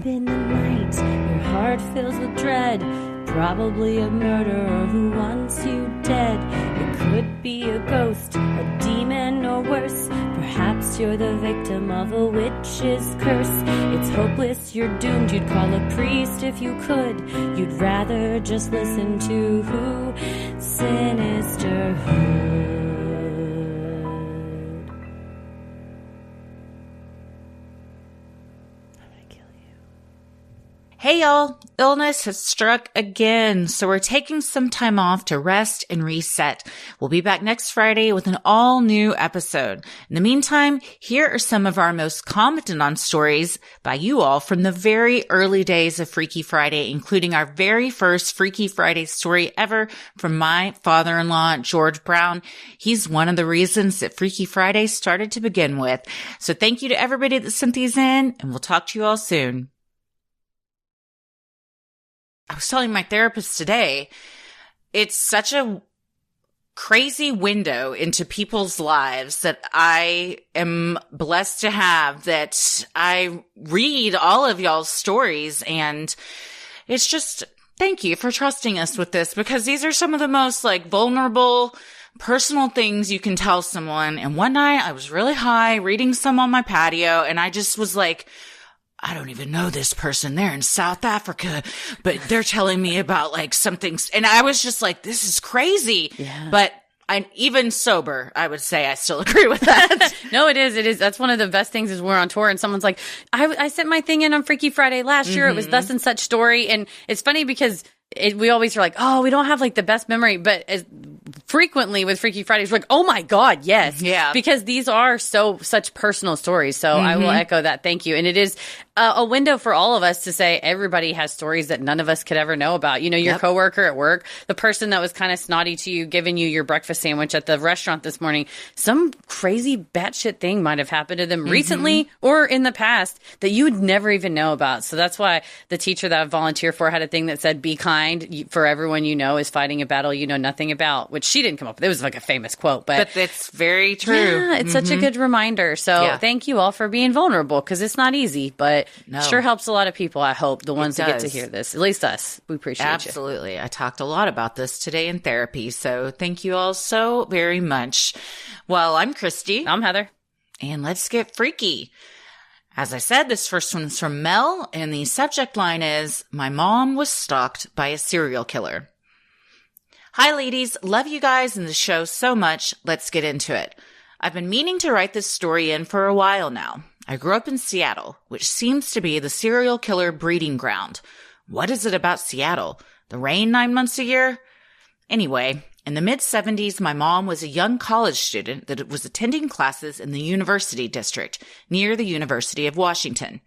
in the night, your heart fills with dread. Probably a murderer who wants you dead. It could be a ghost, a demon, or worse. Perhaps you're the victim of a witch's curse. It's hopeless, you're doomed. You'd call a priest if you could. You'd rather just listen to who? Sinisterhood. Hey y'all, illness has struck again, so we're taking some time off to rest and reset. We'll be back next Friday with an all new episode. In the meantime, here are some of our most commented on stories by you all from the very early days of Freaky Friday, including our very first Freaky Friday story ever from my father-in-law, George Brown. He's one of the reasons that Freaky Friday started to begin with. So thank you to everybody that sent these in, and we'll talk to you all soon. I was telling my therapist today, it's such a crazy window into people's lives that I am blessed to have, that I read all of y'all's stories, and it's just, thank you for trusting us with this, because these are some of the most vulnerable, personal things you can tell someone. And one night I was really high reading some on my patio, and I just was like, I don't even know this person. They're in South Africa, but they're telling me about something. And I was just like, this is crazy. Yeah. But I'm even sober, I would say I still agree with that. No, it is. It is. That's one of the best things is we're on tour and someone's like, I sent my thing in on Freaky Friday last year. It was thus and such story. And it's funny because we always are like, oh, we don't have the best memory, but frequently with Freaky Fridays, we're like, oh my God, yes. Yeah. Because these are such personal stories. So I will echo that. Thank you. And it is a window for all of us to say everybody has stories that none of us could ever know about. You know, your coworker at work, the person that was kind of snotty to you, giving you your breakfast sandwich at the restaurant this morning, some crazy batshit thing might have happened to them recently or in the past that you would never even know about. So that's why the teacher that I volunteer for had a thing that said, be kind, for everyone you know is fighting a battle you know nothing about, which she didn't come up with. It was a famous quote, but it's very true. Yeah, it's such a good reminder. So thank you all for being vulnerable, because it's not easy, but sure helps a lot of people, I hope, the ones that get to hear this. At least us. We appreciate you. Absolutely. I talked a lot about this today in therapy, so thank you all so very much. Well, I'm Christy. I'm Heather. And let's get freaky. As I said, this first one's from Mel, and the subject line is, my mom was stalked by a serial killer. Hi, ladies. Love you guys and the show so much. Let's get into it. I've been meaning to write this story in for a while now. I grew up in Seattle, which seems to be the serial killer breeding ground. What is it about Seattle? The rain 9 months a year? Anyway, in the mid-70s, my mom was a young college student that was attending classes in the University District, near the University of Washington.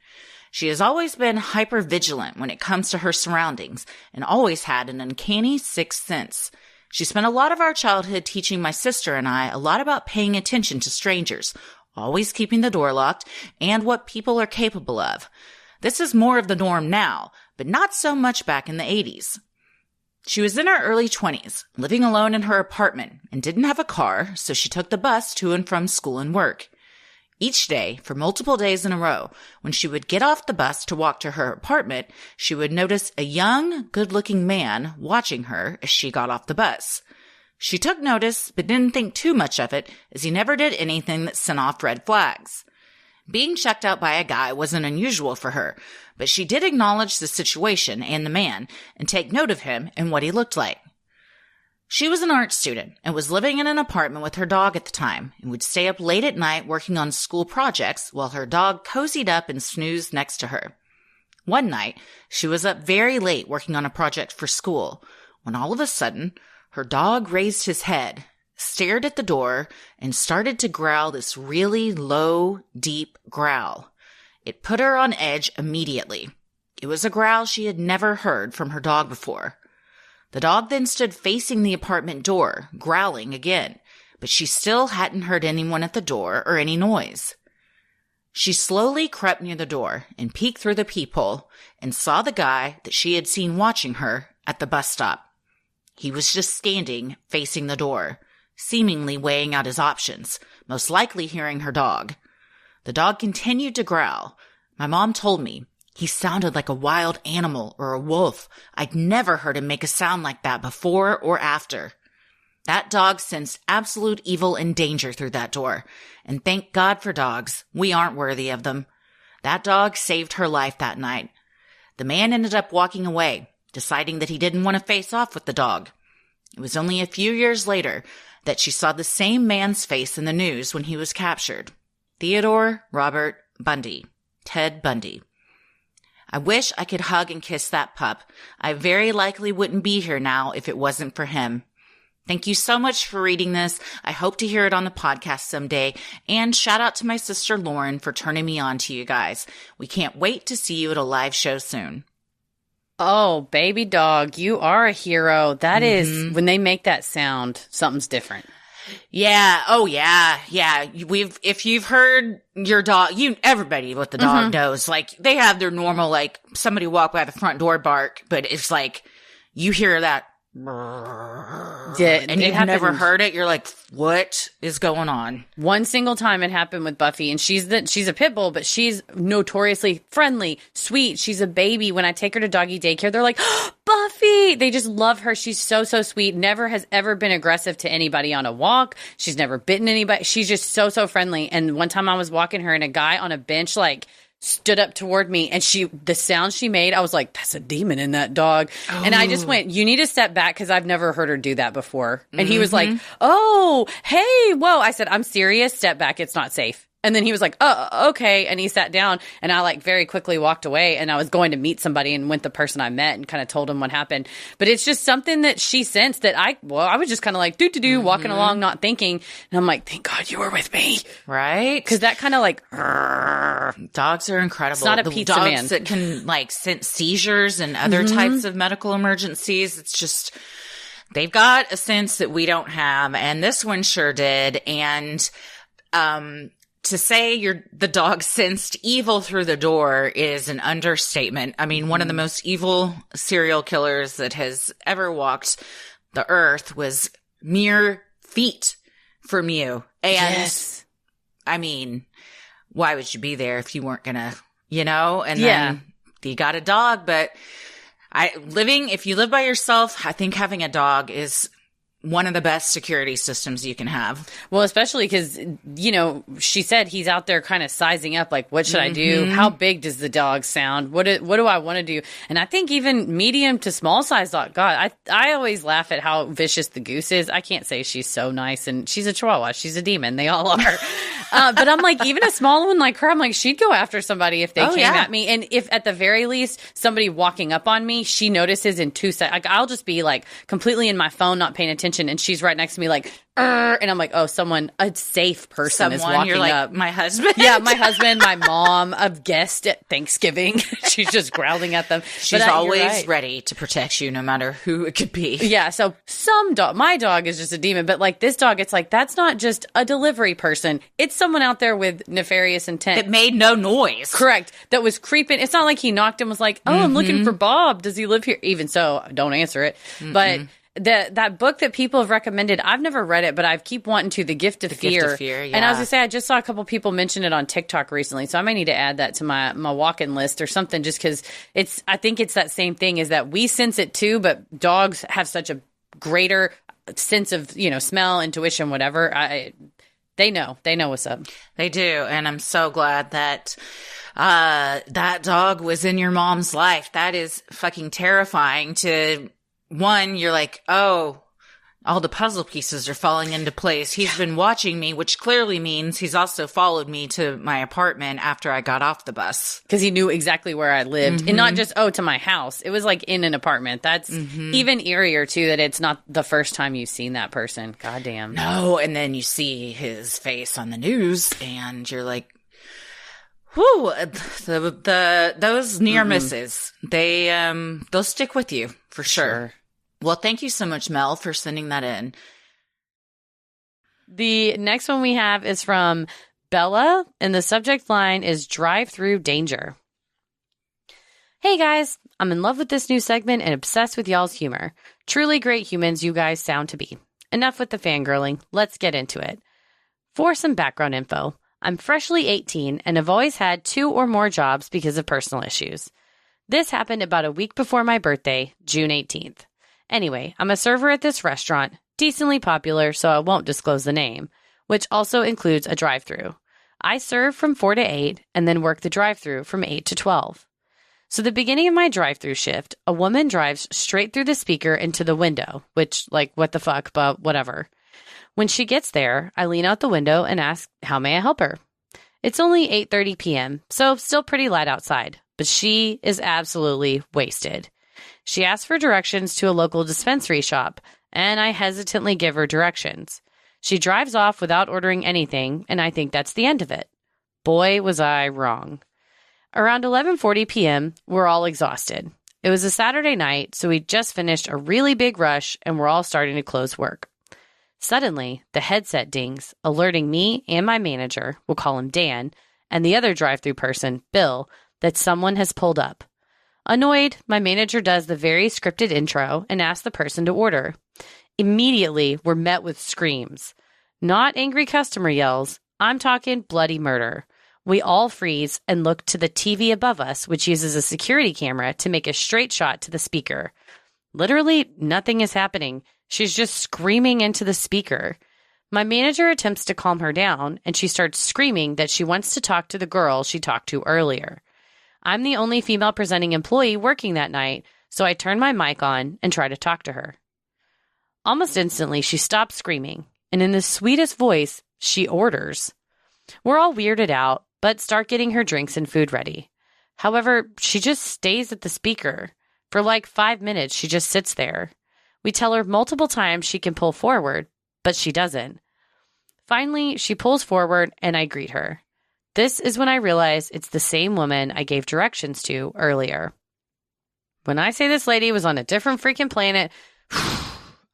She has always been hyper-vigilant when it comes to her surroundings, and always had an uncanny sixth sense. She spent a lot of our childhood teaching my sister and I a lot about paying attention to strangers, always keeping the door locked, and what people are capable of. This is more of the norm now, but not so much back in the 80s. She was in her early 20s, living alone in her apartment, and didn't have a car, so she took the bus to and from school and work. Each day, for multiple days in a row, when she would get off the bus to walk to her apartment, she would notice a young, good-looking man watching her as she got off the bus. She took notice, but didn't think too much of it, as he never did anything that sent off red flags. Being checked out by a guy wasn't unusual for her, but she did acknowledge the situation and the man, and take note of him and what he looked like. She was an art student and was living in an apartment with her dog at the time, and would stay up late at night working on school projects while her dog cozied up and snoozed next to her. One night, she was up very late working on a project for school, when all of a sudden, her dog raised his head, stared at the door, and started to growl this really low, deep growl. It put her on edge immediately. It was a growl she had never heard from her dog before. The dog then stood facing the apartment door, growling again, but she still hadn't heard anyone at the door or any noise. She slowly crept near the door and peeked through the peephole and saw the guy that she had seen watching her at the bus stop. He was just standing, facing the door, seemingly weighing out his options, most likely hearing her dog. The dog continued to growl. My mom told me, He sounded like a wild animal or a wolf. I'd never heard him make a sound like that before or after. That dog sensed absolute evil and danger through that door. And thank God for dogs. We aren't worthy of them. That dog saved her life that night. The man ended up walking away, deciding that he didn't want to face off with the dog. It was only a few years later that she saw the same man's face in the news when he was captured. Theodore Robert Bundy. Ted Bundy. I wish I could hug and kiss that pup. I very likely wouldn't be here now if it wasn't for him. Thank you so much for reading this. I hope to hear it on the podcast someday. And shout out to my sister Lauren for turning me on to you guys. We can't wait to see you at a live show soon. Oh, baby dog, you are a hero. That is, when they make that sound, something's different. Yeah. Oh, yeah. Yeah. If you've heard your dog, everybody with the dog knows, like, they have their normal, like, somebody walk by the front door bark, but it's like, you hear that. Yeah, and you've never heard it. You're like, what is going on? One single time it happened with Buffy, and she's a pit bull, but she's notoriously friendly, sweet. She's a baby. When I take her to doggy daycare, they're like, oh, Buffy! They just love her. She's so sweet. Never has ever been aggressive to anybody on a walk. She's never bitten anybody. She's just so friendly. And one time I was walking her, and a guy on a bench, like, stood up toward me, and the sound she made, I was like, that's a demon in that dog. Oh. And I just went, you need to step back, because I've never heard her do that before. And he was like, oh, hey, whoa. I said, I'm serious. Step back. It's not safe. And then he was like, oh, okay. And he sat down, and I like very quickly walked away, and I was going to meet somebody and went the person I met and kind of told him what happened. But it's just something that she sensed that I was just kind of like walking along, not thinking. And I'm like, thank God you were with me. Right. Cause that kind of like, dogs are incredible. It's not a pizza dogs man. That can like sense seizures and other types of medical emergencies. It's just, they've got a sense that we don't have. And this one sure did. And, to say the dog sensed evil through the door is an understatement. I mean, one of the most evil serial killers that has ever walked the earth was mere feet from you. And yes. I mean, why would you be there if you weren't gonna, And then you got a dog, but if you live by yourself, I think having a dog is one of the best security systems you can have. Well, especially because, she said he's out there kind of sizing up, like, what should I do? How big does the dog sound? What do I want to do? And I think even medium to small size dog, God, I always laugh at how vicious the Goose is. I can't say she's so nice, and she's a Chihuahua. She's a demon. They all are. But I'm like, even a small one like her, I'm like, she'd go after somebody if they came at me. And if at the very least, somebody walking up on me, she notices in 2 seconds, like, I'll just be like completely in my phone, not paying attention. And she's right next to me like, and I'm like, oh, a safe person is walking you're like, up. My husband. Yeah, my husband, my mom, a guest at Thanksgiving. She's just growling at them. She's always ready to protect you no matter who it could be. Yeah, so my dog is just a demon. But like this dog, it's like, that's not just a delivery person. It's someone out there with nefarious intent. It made no noise. Correct. That was creeping. It's not like he knocked and was like, oh, I'm looking for Bob. Does he live here? Even so, don't answer it. But that book that people have recommended, I've never read it, but I keep wanting to, The Gift of Fear. Gift of Fear, yeah. And I was going to say, I just saw a couple people mention it on TikTok recently, so I might need to add that to my walk-in list or something, just because I think it's that same thing, is that we sense it too, but dogs have such a greater sense of, smell, intuition, whatever. They know what's up. They do. And I'm so glad that that dog was in your mom's life. That is fucking terrifying to... One, you're like, oh, all the puzzle pieces are falling into place. He's been watching me, which clearly means he's also followed me to my apartment after I got off the bus. Because he knew exactly where I lived. And not just, to my house. It was like in an apartment. That's even eerier, too, that it's not the first time you've seen that person. Goddamn. No, and then you see his face on the news, and you're like, whew, those near misses, they'll stick with you for sure. Well, thank you so much, Mel, for sending that in. The next one we have is from Bella, and the subject line is Drive-Through Danger. Hey guys, I'm in love with this new segment and obsessed with y'all's humor. Truly great humans you guys sound to be. Enough with the fangirling. Let's get into it. For some background info, I'm freshly 18 and have always had 2 or more jobs because of personal issues. This happened about a week before my birthday, June 18th. Anyway, I'm a server at this restaurant, decently popular, so I won't disclose the name, which also includes a drive-thru. I serve from 4 to 8 and then work the drive-thru from 8 to 12. So the beginning of my drive-thru shift, a woman drives straight through the speaker into the window, which, like, what the fuck, but whatever. When she gets there, I lean out the window and ask, how may I help her? It's only 8:30 p.m., so still pretty light outside, but she is absolutely wasted. She asks for directions to a local dispensary shop, and I hesitantly give her directions. She drives off without ordering anything, and I think that's the end of it. Boy, was I wrong. Around 11:40 p.m., we're all exhausted. It was a Saturday night, so we just finished a really big rush, and we're all starting to close work. Suddenly, the headset dings, alerting me and my manager, we'll call him Dan, and the other drive-thru person, Bill, that someone has pulled up. Annoyed, my manager does the very scripted intro and asks the person to order. Immediately, we're met with screams. Not angry customer yells. I'm talking bloody murder. We all freeze and look to the TV above us, which uses a security camera to make a straight shot to the speaker. Literally, nothing is happening. She's just screaming into the speaker. My manager attempts to calm her down, and she starts screaming that she wants to talk to the girl she talked to earlier. I'm the only female presenting employee working that night, so I turn my mic on and try to talk to her. Almost instantly, she stops screaming, and in the sweetest voice, she orders. We're all weirded out, but start getting her drinks and food ready. However, she just stays at the speaker. For like 5 minutes, she just sits there. We tell her multiple times she can pull forward, but she doesn't. Finally, she pulls forward, and I greet her. This is when I realize it's the same woman I gave directions to earlier. When I say this lady was on a different freaking planet,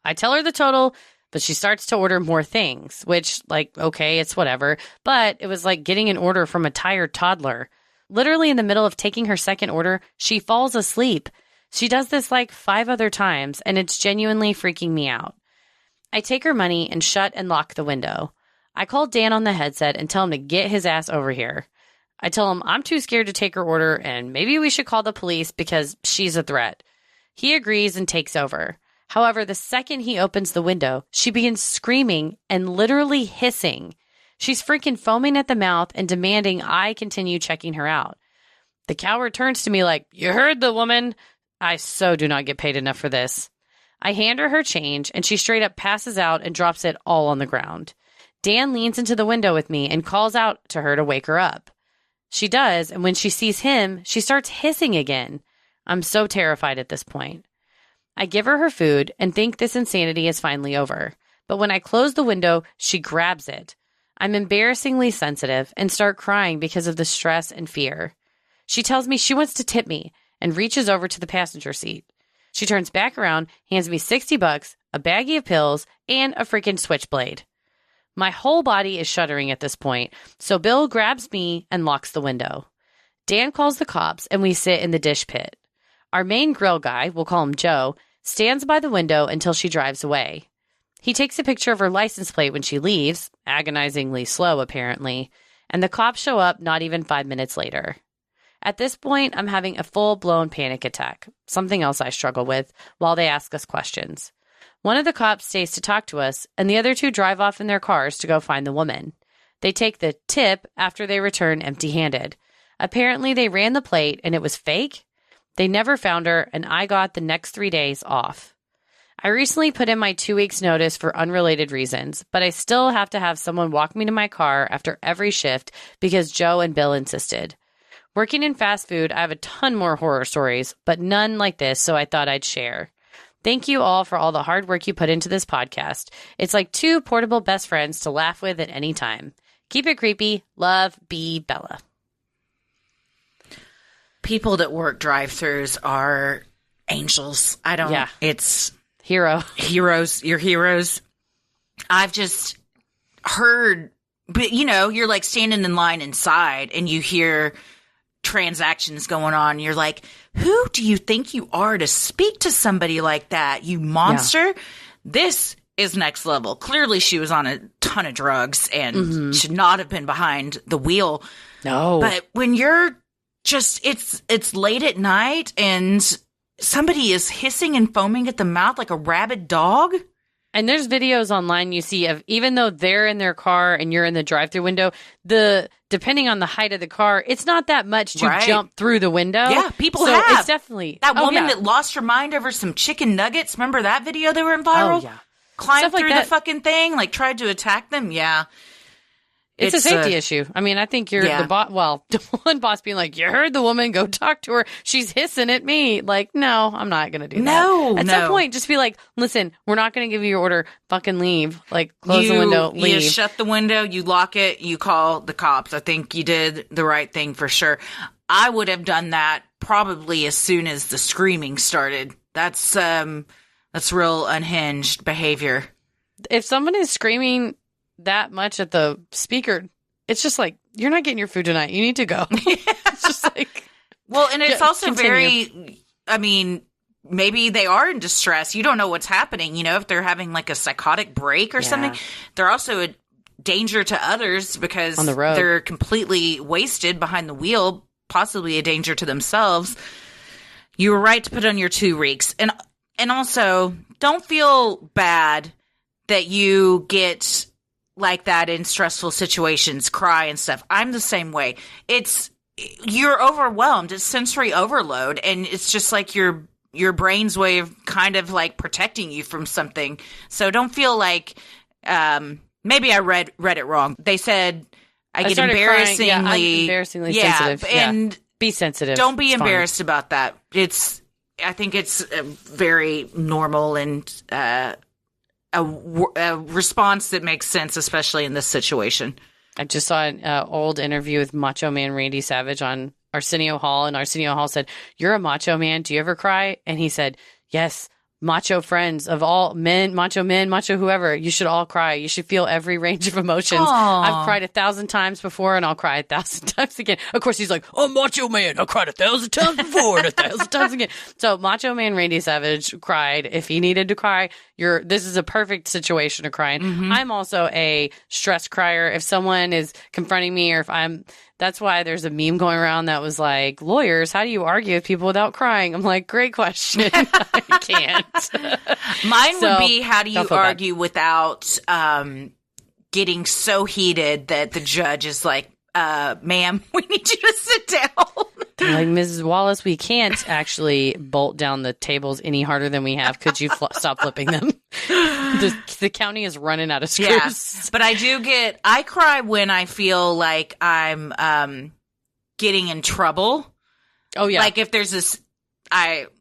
I tell her the total, but she starts to order more things, which, like, okay, it's whatever. But it was like getting an order from a tired toddler. Literally in the middle of taking her second order, she falls asleep. She does this like 5 other times, and it's genuinely freaking me out. I take her money and shut and lock the window. I call Dan on the headset and tell him to get his ass over here. I tell him I'm too scared to take her order and maybe we should call the police because she's a threat. He agrees and takes over. However, the second he opens the window, she begins screaming and literally hissing. She's freaking foaming at the mouth and demanding I continue checking her out. The coward turns to me like, "You heard the woman." I so do not get paid enough for this. I hand her change, and she straight up passes out and drops it all on the ground. Dan leans into the window with me and calls out to her to wake her up. She does, and when she sees him, she starts hissing again. I'm so terrified at this point. I give her food and think this insanity is finally over. But when I close the window, she grabs it. I'm embarrassingly sensitive and start crying because of the stress and fear. She tells me she wants to tip me and reaches over to the passenger seat. She turns back around, hands me $60, a baggie of pills, and a freaking switchblade. My whole body is shuddering at this point, so Bill grabs me and locks the window. Dan calls the cops, and we sit in the dish pit. Our main grill guy, we'll call him Joe, stands by the window until she drives away. He takes a picture of her license plate when she leaves, agonizingly slow apparently, and the cops show up not even 5 minutes later. At this point, I'm having a full-blown panic attack, something else I struggle with, while they ask us questions. One of the cops stays to talk to us, and the other 2 drive off in their cars to go find the woman. They take the tip after they return empty-handed. Apparently, they ran the plate, and it was fake. They never found her, and I got the next 3 days off. I recently put in my 2 weeks' notice for unrelated reasons, but I still have to have someone walk me to my car after every shift because Joe and Bill insisted. Working in fast food, I have a ton more horror stories, but none like this, so I thought I'd share. Thank you all for all the hard work you put into this podcast. It's like 2 portable best friends to laugh with at any time. Keep it creepy. Love, B. Bella. People that work drive-thrus are angels. It's heroes. You're heroes. I've just heard, but you're like standing in line inside and you hear transactions going on. You're like, who do you think you are to speak to somebody like that, you monster? Yeah. This is next level. Clearly she was on a ton ton of drugs and should not have been behind the wheel. No. But when you're just, it's late at night and somebody is hissing and foaming at the mouth like a rabid dog. And there's videos online you see of, even though they're in their car and you're in the drive-through window, depending on the height of the car, it's not that much to jump through the window. Yeah, people so have. It's definitely that woman that lost her mind over some chicken nuggets. Remember that video that went viral? Oh, yeah. Climbed Stuff through like the fucking thing, like tried to attack them. Yeah. It's a safety issue. I mean, I think you're the boss. Well, one boss being like, you heard the woman, go talk to her. She's hissing at me. Like, no, I'm not going to do that. No, At some point, just be like, listen, we're not going to give you your order. Fucking leave. Like, close the window, leave. You shut the window, you lock it, you call the cops. I think you did the right thing for sure. I would have done that probably as soon as the screaming started. That's real unhinged behavior. If someone is screaming that much at the speaker, it's just like, you're not getting your food tonight. You need to go. It's just like, well, and it's also continue. very, I mean, maybe they are in distress. You don't know what's happening. You know, if they're having like a psychotic break or something, they're also a danger to others because on the road. They're completely wasted behind the wheel, possibly a danger to themselves. You were right to put on your 2 weeks. And also, don't feel bad that you get like that in stressful situations, cry and stuff. I'm the same way. You're overwhelmed. It's sensory overload. And it's just like your brain's way of kind of like protecting you from something. So don't feel like, maybe I read it wrong. They said I get embarrassingly, I'm embarrassingly sensitive. And be sensitive. Don't be embarrassed about that. I think it's very normal and, a response that makes sense, especially in this situation. I just saw an old interview with Macho Man Randy Savage on Arsenio Hall, and Arsenio Hall said, "You're a macho man. Do you ever cry?" And he said, "Yes, macho friends of all men, macho whoever, you should all cry. You should feel every range of emotions." Aww. I've cried 1,000 times before, and I'll cry 1,000 times again. Of course, he's like, "I'm macho man. I cried 1,000 times before and 1,000 times again." So Macho Man Randy Savage cried if he needed to cry. This is a perfect situation to cry in. Mm-hmm. I'm also a stress crier. If someone is confronting me, or that's why there's a meme going around that was like, lawyers, how do you argue with people without crying? I'm like, great question. I can't. Mine would be, how do you argue without getting so heated that the judge is like, ma'am, we need you to sit down. Like, Mrs. Wallace, we can't actually bolt down the tables any harder than we have. Could you stop flipping them? The county is running out of screws. Yeah, but I cry when I feel like I'm getting in trouble. Oh, yeah. Like if there's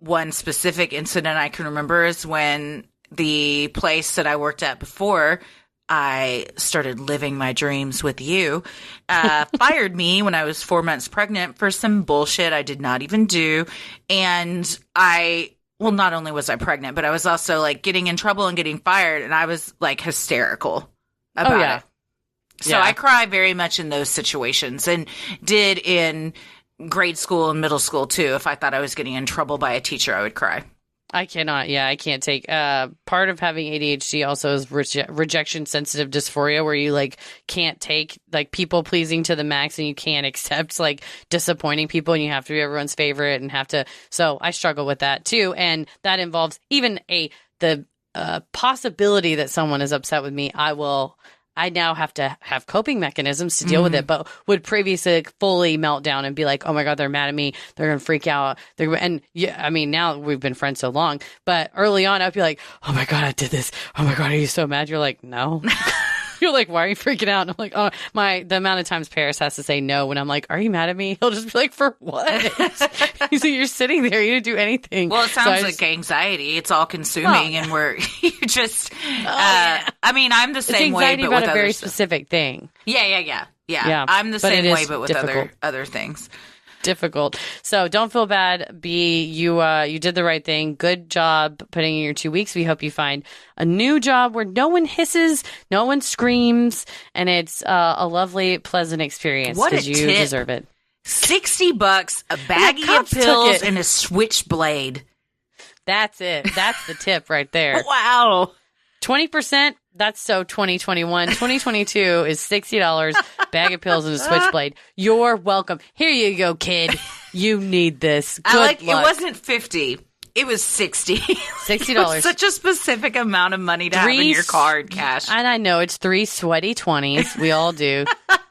one specific incident I can remember is when the place that I worked at before I started living my dreams with you, fired me when I was 4 months pregnant for some bullshit I did not even do. And not only was I pregnant, but I was also like getting in trouble and getting fired. And I was like hysterical about it. So I cry very much in those situations, and did in grade school and middle school too. If I thought I was getting in trouble by a teacher, I would cry. I cannot. Yeah, I can't take. Part of having ADHD also is rejection sensitive dysphoria, where you like can't take like people pleasing to the max, and you can't accept like disappointing people, and you have to be everyone's favorite and have to. So I struggle with that too, and that involves even the possibility that someone is upset with me. I now have to have coping mechanisms to deal with it, but would previously fully melt down and be like, oh my God, they're mad at me. They're going to freak out. I mean, now we've been friends so long, but early on I'd be like, oh my God, I did this. Oh my God, are you so mad? You're like, no. You're like, why are you freaking out? And I'm like, oh, the amount of times Paris has to say no when I'm like, are you mad at me? He'll just be like, for what? He's like, you're sitting there. You didn't do anything. Well, it sounds like anxiety. It's all consuming, and you're just, I mean, I'm the same way, but with a very specific thing. Yeah. I'm the same way, but with other things. Difficult. So don't feel bad. You did the right thing. Good job putting in your 2 weeks. We hope you find a new job where no one hisses, no one screams, and it's a lovely, pleasant experience because you deserve it. $60, a baggie of pills, and a switchblade. That's it. That's the tip right there. Wow. 20% That's so 2021. 2022 is $60, bag of pills and a switchblade. You're welcome. Here you go, kid. You need this. Good luck. It wasn't 50. It was 60. $60. Such a specific amount of money to have in your card cash. And I know it's 3 sweaty 20s. We all do.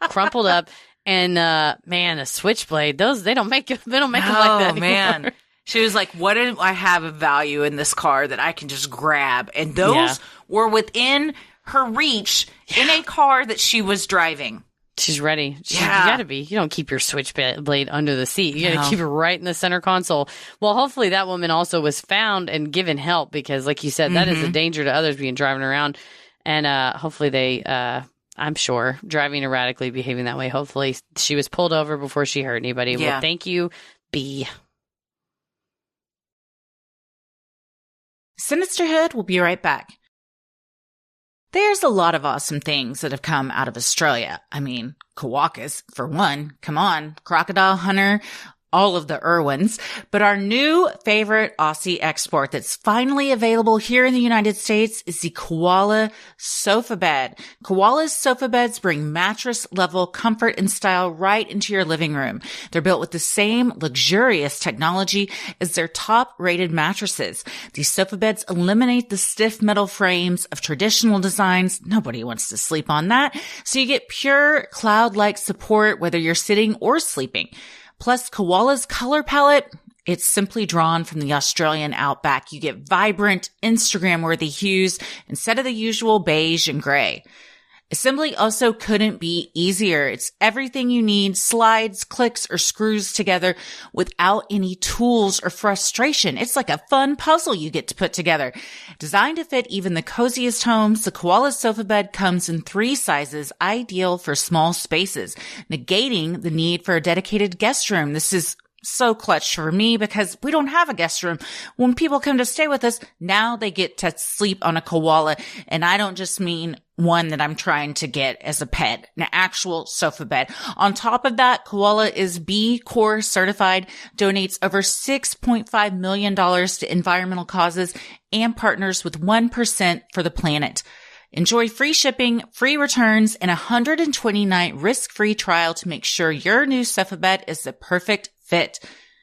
Crumpled up. And man, a switchblade. They don't make them like that anymore. Man. She was like, what do I have of value in this car that I can just grab? And those were within her reach in a car that she was driving. She's ready. You gotta be. You don't keep your switchblade under the seat. You gotta keep it right in the center console. Well, hopefully that woman also was found and given help because, like you said, that is a danger to others being driving around. And hopefully they, I'm sure, driving erratically, behaving that way. Hopefully she was pulled over before she hurt anybody. Yeah. Well, thank you, B. Sinisterhood will be right back. There's a lot of awesome things that have come out of Australia. I mean, koalas, for one. Come on, crocodile hunter, all of the Irwins. But our new favorite Aussie export that's finally available here in the United States is the koala sofa bed. Koala's sofa beds bring mattress-level comfort and style right into your living room. They're built with the same luxurious technology as their top-rated mattresses. These sofa beds eliminate the stiff metal frames of traditional designs. Nobody wants to sleep on that. So you get pure cloud-like support whether you're sitting or sleeping. Plus, Koala's color palette, it's simply drawn from the Australian outback. You get vibrant, Instagram-worthy hues instead of the usual beige and gray. Assembly also couldn't be easier. It's everything you need, slides, clicks, or screws together without any tools or frustration. It's like a fun puzzle you get to put together. Designed to fit even the coziest homes, the Koala sofa bed comes in 3 sizes, ideal for small spaces, negating the need for a dedicated guest room. This is so clutch for me because we don't have a guest room. When people come to stay with us, now they get to sleep on a koala. And I don't just mean one that I'm trying to get as a pet, an actual sofa bed. On top of that, Koala is B Corp certified, donates over $6.5 million to environmental causes, and partners with 1% for the planet. Enjoy free shipping, free returns, and a 120-night risk-free trial to make sure your new sofa bed is the perfect fit.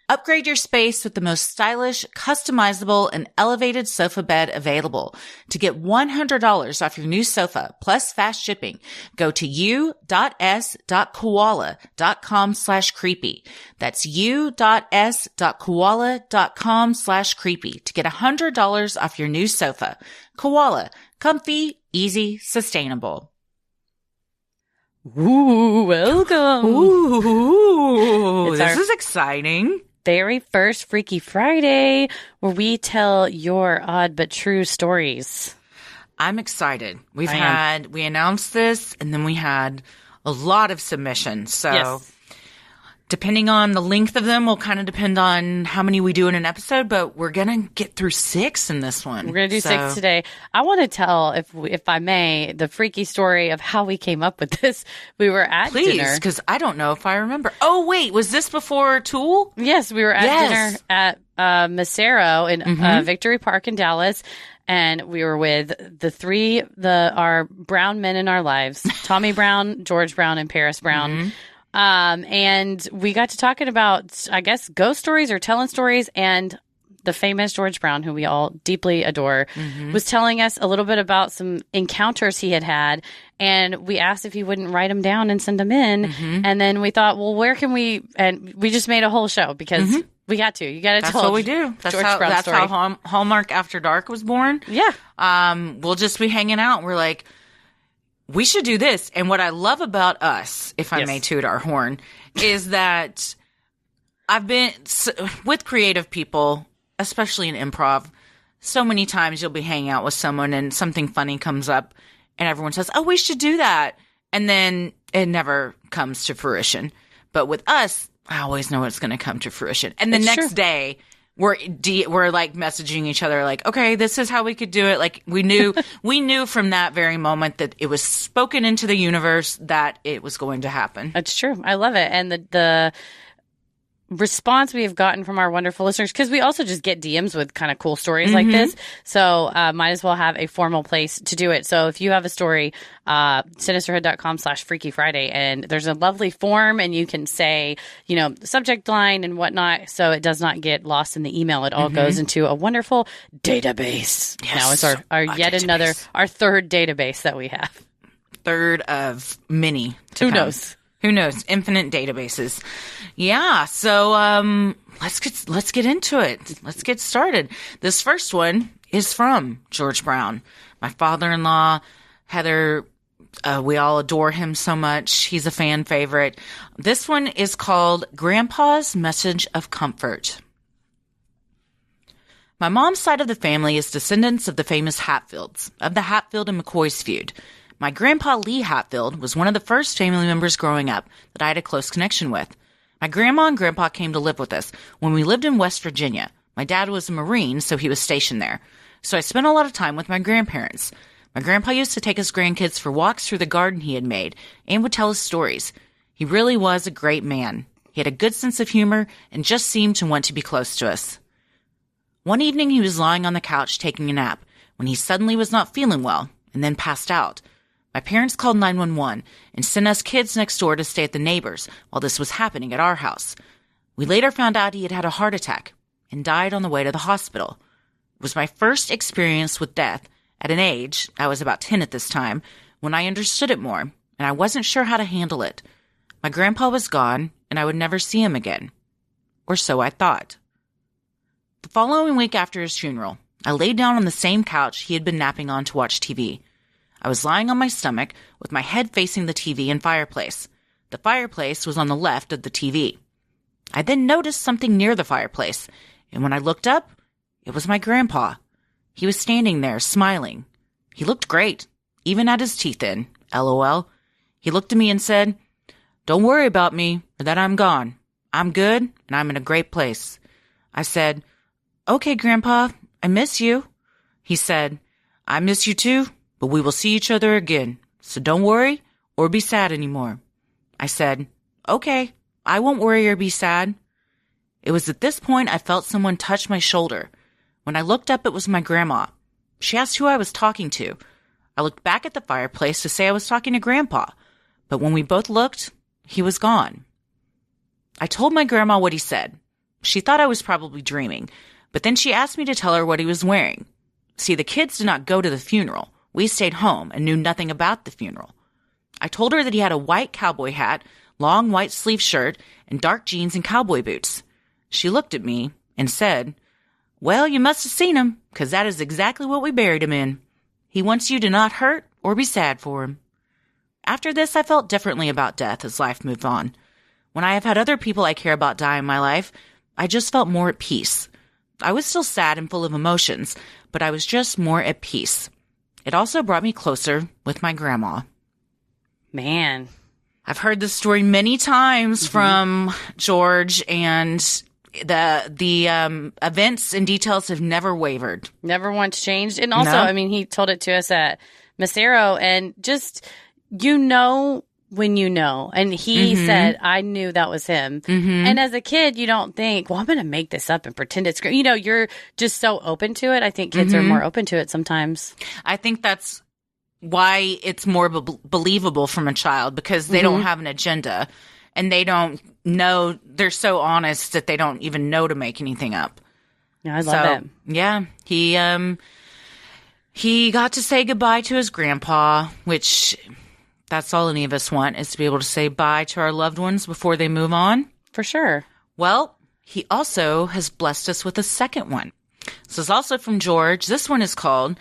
Upgrade your space with the most stylish, customizable, and elevated sofa bed available. To get $100 off your new sofa plus fast shipping, go to u.s.koala.com/creepy. That's u.s.koala.com/creepy to get $100 off your new sofa. Koala. Comfy, easy, sustainable. Ooh, welcome. Ooh, this is exciting. Very first Freaky Friday where we tell your odd but true stories. I'm excited. We announced this and then we had a lot of submissions. So depending on the length of them will kind of depend on how many we do in an episode, but we're going to get through 6 in this one. We're going to do 6 today. I want to tell, if I may, the freaky story of how we came up with this. We were at dinner. Please, because I don't know if I remember. Oh, wait, was this before Tool? Yes, we were at dinner at Macero in Victory Park in Dallas. And we were with our brown men in our lives, Tommy Brown, George Brown, and Paris Brown. And we got to talking about, I guess, ghost stories or telling stories. And the famous George Brown, who we all deeply adore, was telling us a little bit about some encounters he had had. And we asked if he wouldn't write them down and send them in. And then we thought, well, where can we? And we just made a whole show because we got to. You got to tell. That's what we do. That's how Hallmark After Dark was born. Yeah. We'll just be hanging out. We're like, we should do this. And what I love about us, if I may toot our horn, is that I've been with creative people, especially in improv, so many times you'll be hanging out with someone and something funny comes up and everyone says, oh, we should do that. And then it never comes to fruition. But with us, I always know it's going to come to fruition. And the next day, we're like messaging each other like, okay, this is how we could do it. Like we knew from that very moment that it was spoken into the universe that it was going to happen. That's true. I love it. And the response we have gotten from our wonderful listeners, because we also just get DMs with kind of cool stories like this. So might as well have a formal place to do it. So if you have a story, sinisterhood.com/Freaky Friday, and there's a lovely form, and you can say, subject line and whatnot, so it does not get lost in the email. It all goes into a wonderful database. Yes, now it's our yet database. Another, our third database that we have. Third of many. Who knows? Who knows? Infinite databases. Yeah. So, let's get into it. Let's get started. This first one is from George Brown. My father-in-law, Heather, we all adore him so much. He's a fan favorite. This one is called Grandpa's Message of Comfort. My mom's side of the family is descendants of the famous Hatfields, of the Hatfield and McCoy's feud. My grandpa Lee Hatfield was one of the first family members growing up that I had a close connection with. My grandma and grandpa came to live with us when we lived in West Virginia. My dad was a Marine, so he was stationed there. So I spent a lot of time with my grandparents. My grandpa used to take his grandkids for walks through the garden he had made and would tell us stories. He really was a great man. He had a good sense of humor and just seemed to want to be close to us. One evening he was lying on the couch taking a nap when he suddenly was not feeling well and then passed out. My parents called 911 and sent us kids next door to stay at the neighbors while this was happening at our house. We later found out he had had a heart attack and died on the way to the hospital. It was my first experience with death at an age, I was about 10 at this time, when I understood it more, and I wasn't sure how to handle it. My grandpa was gone, and I would never see him again. Or so I thought. The following week after his funeral, I laid down on the same couch he had been napping on to watch TV. I was lying on my stomach with my head facing the TV and fireplace. The fireplace was on the left of the TV. I then noticed something near the fireplace, and when I looked up, it was my grandpa. He was standing there, smiling. He looked great, even had his teeth in, LOL. He looked at me and said, "Don't worry about me, or that I'm gone. I'm good, and I'm in a great place." I said, "Okay, Grandpa, I miss you." He said, "I miss you too, but we will see each other again, so don't worry or be sad anymore." I said, "Okay, I won't worry or be sad." It was at this point I felt someone touch my shoulder. When I looked up, it was my grandma. She asked who I was talking to. I looked back at the fireplace to say I was talking to Grandpa, but when we both looked, he was gone. I told my grandma what he said. She thought I was probably dreaming, but then she asked me to tell her what he was wearing. See, the kids did not go to the funeral. We stayed home and knew nothing about the funeral. I told her that he had a white cowboy hat, long white sleeve shirt, and dark jeans and cowboy boots. She looked at me and said, "Well, you must have seen him, 'cause that is exactly what we buried him in. He wants you to not hurt or be sad for him." After this, I felt differently about death as life moved on. When I have had other people I care about die in my life, I just felt more at peace. I was still sad and full of emotions, but I was just more at peace. It also brought me closer with my grandma. Man. I've heard this story many times from George, and the events and details have never wavered. Never once changed. And also, No. I mean, he told it to us at Macero, and just, when you know. And he said, "I knew that was him." And as a kid, you don't think, well, I'm going to make this up and pretend it's great. You're just so open to it. I think kids are more open to it sometimes. I think that's why it's more believable from a child, because they don't have an agenda and they don't know. They're so honest that they don't even know to make anything up. Yeah, I love that. Yeah, he got to say goodbye to his grandpa, which that's all any of us want, is to be able to say bye to our loved ones before they move on. For sure. Well, he also has blessed us with a second one. This is also from George. This one is called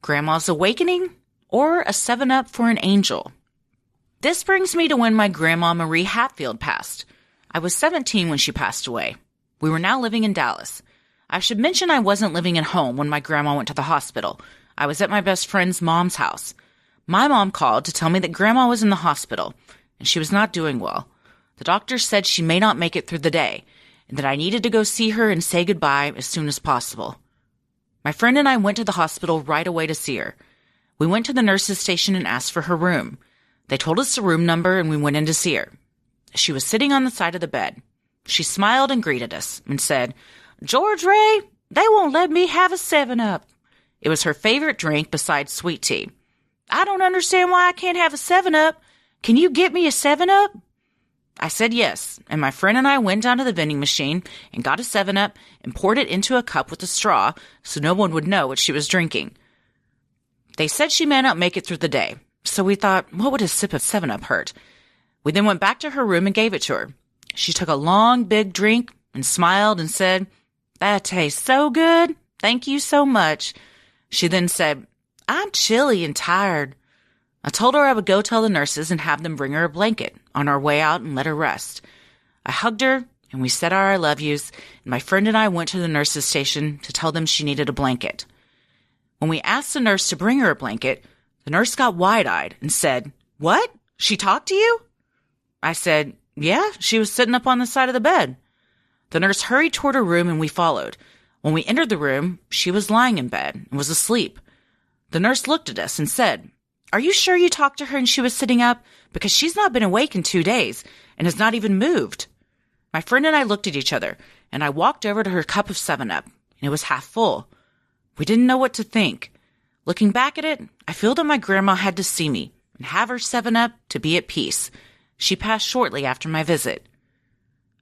Grandma's Awakening, or a 7-Up for an Angel. This brings me to when my grandma Marie Hatfield passed. I was 17 when she passed away. We were now living in Dallas. I should mention I wasn't living at home when my grandma went to the hospital. I was at my best friend's mom's house. My mom called to tell me that Grandma was in the hospital, and she was not doing well. The doctor said she may not make it through the day, and that I needed to go see her and say goodbye as soon as possible. My friend and I went to the hospital right away to see her. We went to the nurse's station and asked for her room. They told us the room number, and we went in to see her. She was sitting on the side of the bed. She smiled and greeted us and said, "George Ray, they won't let me have a 7-Up." It was her favorite drink besides sweet tea. "I don't understand why I can't have a 7-Up. Can you get me a 7-Up?" I said yes, and my friend and I went down to the vending machine and got a 7-Up and poured it into a cup with a straw so no one would know what she was drinking. They said she may not make it through the day, so we thought, what would a sip of 7-Up hurt? We then went back to her room and gave it to her. She took a long, big drink and smiled and said, "That tastes so good. Thank you so much." She then said, "I'm chilly and tired." I told her I would go tell the nurses and have them bring her a blanket on our way out and let her rest. I hugged her and we said our I love yous, and my friend and I went to the nurses' station to tell them she needed a blanket. When we asked the nurse to bring her a blanket, the nurse got wide-eyed and said, "What? She talked to you?" I said, "Yeah, she was sitting up on the side of the bed." The nurse hurried toward her room and we followed. When we entered the room, she was lying in bed and was asleep. The nurse looked at us and said, "Are you sure you talked to her and she was sitting up? Because she's not been awake in 2 days and has not even moved." My friend and I looked at each other, and I walked over to her cup of 7-Up, and it was half full. We didn't know what to think. Looking back at it, I feel that my grandma had to see me and have her 7-Up to be at peace. She passed shortly after my visit.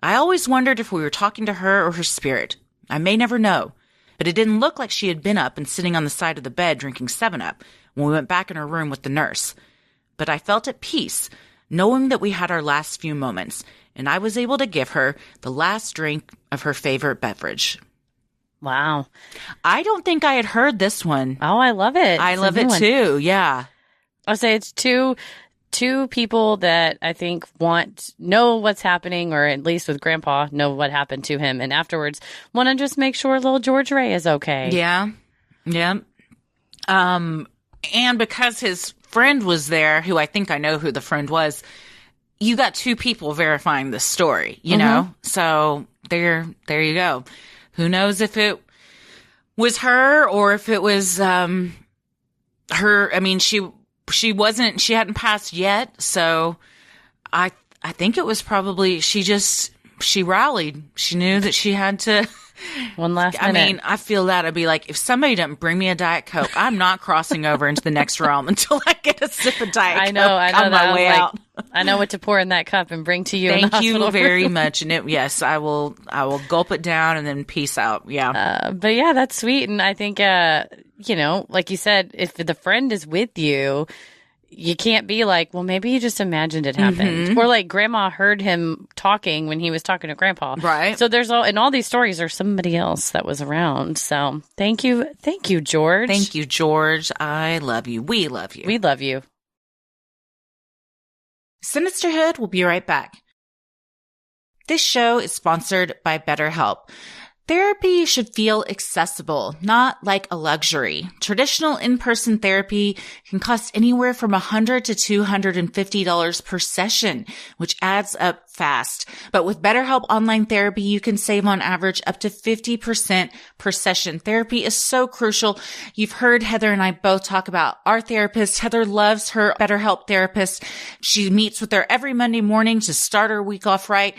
I always wondered if we were talking to her or her spirit. I may never know, but it didn't look like she had been up and sitting on the side of the bed drinking 7-Up when we went back in her room with the nurse. But I felt at peace, knowing that we had our last few moments, and I was able to give her the last drink of her favorite beverage. Wow. I don't think I had heard this one. Oh, I love it. I love it too, yeah. I'll say it's two people that I think know what's happening, or at least with Grandpa, know what happened to him, and afterwards want to just make sure little George Ray is okay. Yeah. Yeah. And because his friend was there, who I think I know who the friend was, you got two people verifying this story, you know? So there you go. Who knows if it was her or if it was her. I mean, she hadn't passed yet. So I think it was probably, she rallied. She knew that she had to. One last minute. I mean, I feel that. I'd be like, if somebody doesn't bring me a Diet Coke, I'm not crossing over into the next realm until I get a sip of Diet Coke. I know on my way out. I know what to pour in that cup and bring to you. Thank you very much. And yes, I will gulp it down and then peace out. Yeah. But yeah, that's sweet. And I think, like you said, if the friend is with you, you can't be like, well, maybe you just imagined it happened. Or like Grandma heard him talking when he was talking to Grandpa. Right. So in all these stories, there's somebody else that was around. So thank you, George. Thank you, George. I love you. We love you. We love you. Sinisterhood will be right back. This show is sponsored by BetterHelp. Therapy should feel accessible, not like a luxury. Traditional in-person therapy can cost anywhere from $100 to $250 per session, which adds up fast. But with BetterHelp Online Therapy, you can save on average up to 50% per session. Therapy is so crucial. You've heard Heather and I both talk about our therapist. Heather loves her BetterHelp therapist. She meets with her every Monday morning to start her week off right.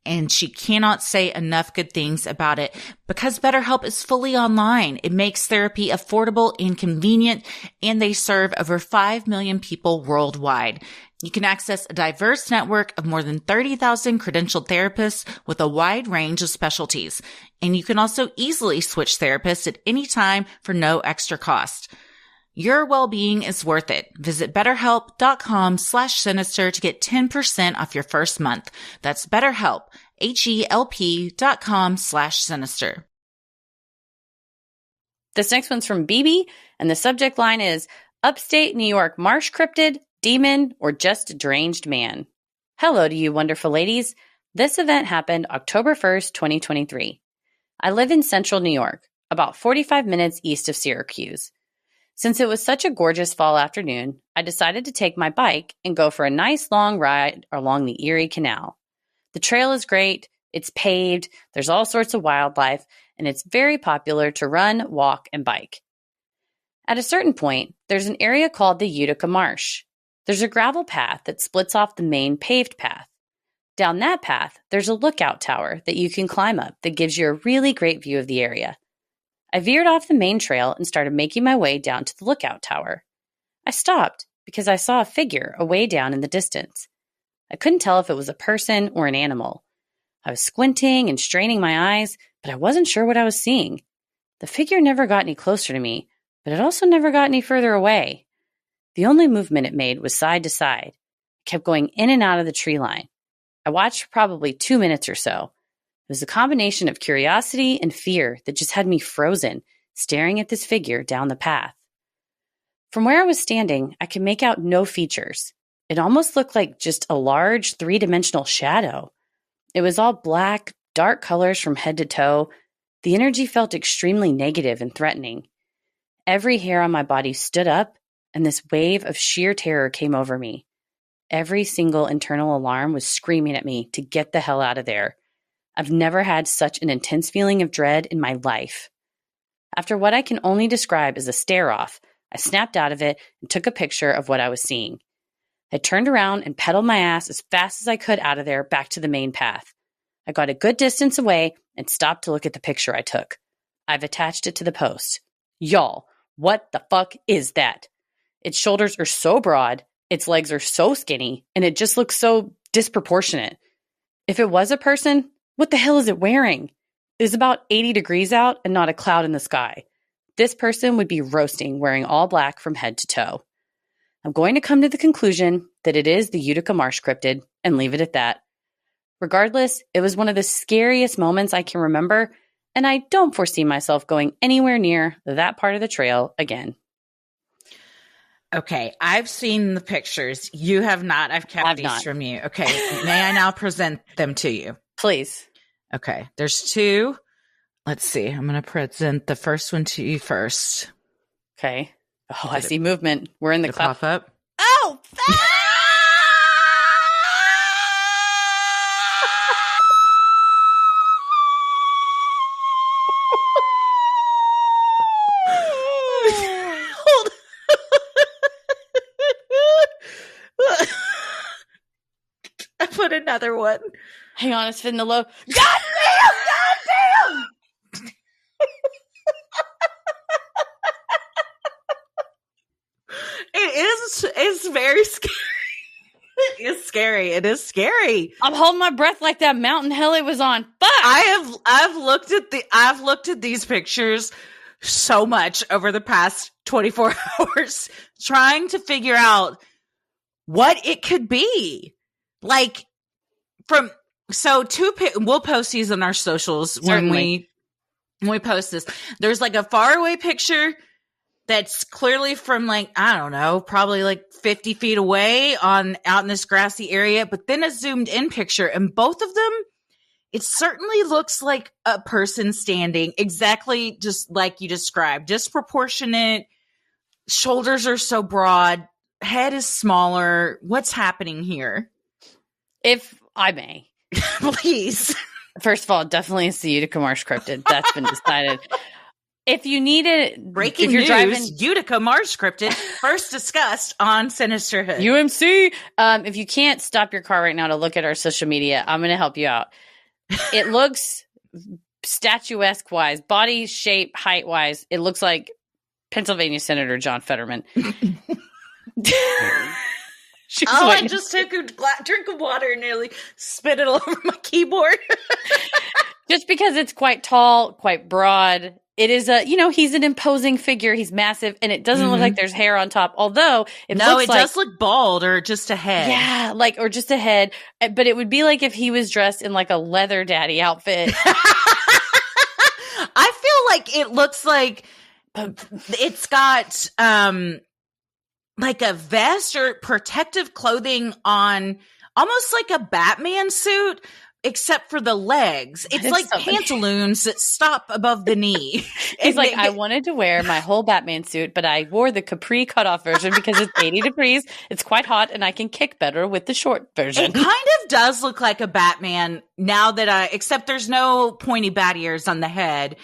And she cannot say enough good things about it. Because BetterHelp is fully online, it makes therapy affordable and convenient, and they serve over 5 million people worldwide. You can access a diverse network of more than 30,000 credentialed therapists with a wide range of specialties. And you can also easily switch therapists at any time for no extra cost. Your well-being is worth it. Visit BetterHelp.com/sinister to get 10% off your first month. That's BetterHelp, HELP.com/sinister. This next one's from BB, and the subject line is Upstate New York Marsh Cryptid, Demon, or Just a Deranged Man. Hello to you, wonderful ladies. This event happened October 1st, 2023. I live in central New York, about 45 minutes east of Syracuse. Since it was such a gorgeous fall afternoon, I decided to take my bike and go for a nice long ride along the Erie Canal. The trail is great, it's paved, there's all sorts of wildlife, and it's very popular to run, walk, and bike. At a certain point, there's an area called the Utica Marsh. There's a gravel path that splits off the main paved path. Down that path, there's a lookout tower that you can climb up that gives you a really great view of the area. I veered off the main trail and started making my way down to the lookout tower. I stopped because I saw a figure away down in the distance. I couldn't tell if it was a person or an animal. I was squinting and straining my eyes, but I wasn't sure what I was seeing. The figure never got any closer to me, but it also never got any further away. The only movement it made was side to side. It kept going in and out of the tree line. I watched for probably 2 minutes or so. It was a combination of curiosity and fear that just had me frozen, staring at this figure down the path. From where I was standing, I could make out no features. It almost looked like just a large, three-dimensional shadow. It was all black, dark colors from head to toe. The energy felt extremely negative and threatening. Every hair on my body stood up, and this wave of sheer terror came over me. Every single internal alarm was screaming at me to get the hell out of there. I've never had such an intense feeling of dread in my life. After what I can only describe as a stare-off, I snapped out of it and took a picture of what I was seeing. I turned around and pedaled my ass as fast as I could out of there back to the main path. I got a good distance away and stopped to look at the picture I took. I've attached it to the post. Y'all, what the fuck is that? Its shoulders are so broad, its legs are so skinny, and it just looks so disproportionate. If it was a person, what the hell is it wearing? It is about 80 degrees out and not a cloud in the sky. This person would be roasting wearing all black from head to toe. I'm going to come to the conclusion that it is the Utica Marsh cryptid and leave it at that. Regardless, it was one of the scariest moments I can remember, and I don't foresee myself going anywhere near that part of the trail again. Okay, I've seen the pictures. You have not. I've kept these from you. Okay, may I now present them to you? Please. Okay, there's two. Let's see. I'm going to present the first one to you first. Okay. Oh, I see movement. We're in the cloud. Pop up. Oh! Hold on. I put another one. Hang on, it's fitting the low. Goddamn! It's very scary. It is scary. I'm holding my breath like that mountain hell it was on. Fuck! I've looked at these pictures so much over the past 24 hours trying to figure out what it could be. Like we'll post these on our socials. Certainly. when we post this. There's like a faraway picture that's clearly from I don't know, probably 50 feet away out in this grassy area, but then a zoomed in picture, and both of them, it certainly looks like a person standing exactly just like you described. Disproportionate, shoulders are so broad, head is smaller. What's happening here? If I may. Please. First of all, definitely it's the Utica Marsh cryptid. That's been decided. If you need it, breaking if you're news, driving, Utica Marsh cryptid first discussed on Sinisterhood. UMC. If you can't stop your car right now to look at our social media, I'm going to help you out. It looks statuesque wise, body shape, height wise. It looks like Pennsylvania Senator John Fetterman. I just took a drink of water and nearly spit it all over my keyboard. Just because it's quite tall, quite broad. It is he's an imposing figure. He's massive, and it doesn't look like there's hair on top. Although it does look bald or just a head. Yeah, or just a head. But it would be like if he was dressed in a leather daddy outfit. I feel like it looks like it's got a vest or protective clothing on, almost like a Batman suit. Except for the legs. It's like pantaloons that stop above the knee. He's like, I wanted to wear my whole Batman suit, but I wore the capri cutoff version because it's 80 degrees. It's quite hot, and I can kick better with the short version. It kind of does look like a Batman now that except there's no pointy bat ears on the head.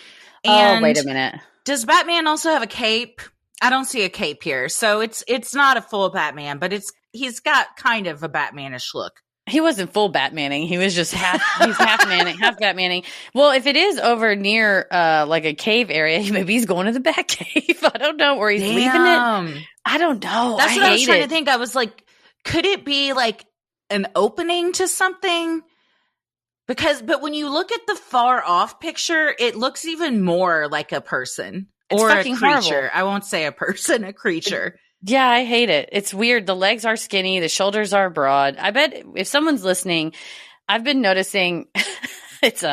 And wait a minute. Does Batman also have a cape? I don't see a cape here. So it's not a full Batman, but he's got kind of a Batmanish look. He wasn't full Batmaning. He was just he's half Manning, half Batmaning. Well, if it is over near like a cave area, maybe he's going to the Batcave. I don't know. Or he's leaving it. I don't know. That's what I was trying to think. I was like, could it be like an opening to something? But when you look at the far off picture, it looks even more like a person or a creature. Horrible. I won't say a person, a creature. Yeah, I hate it. It's weird. The legs are skinny. The shoulders are broad. I bet if someone's listening, I've been noticing it's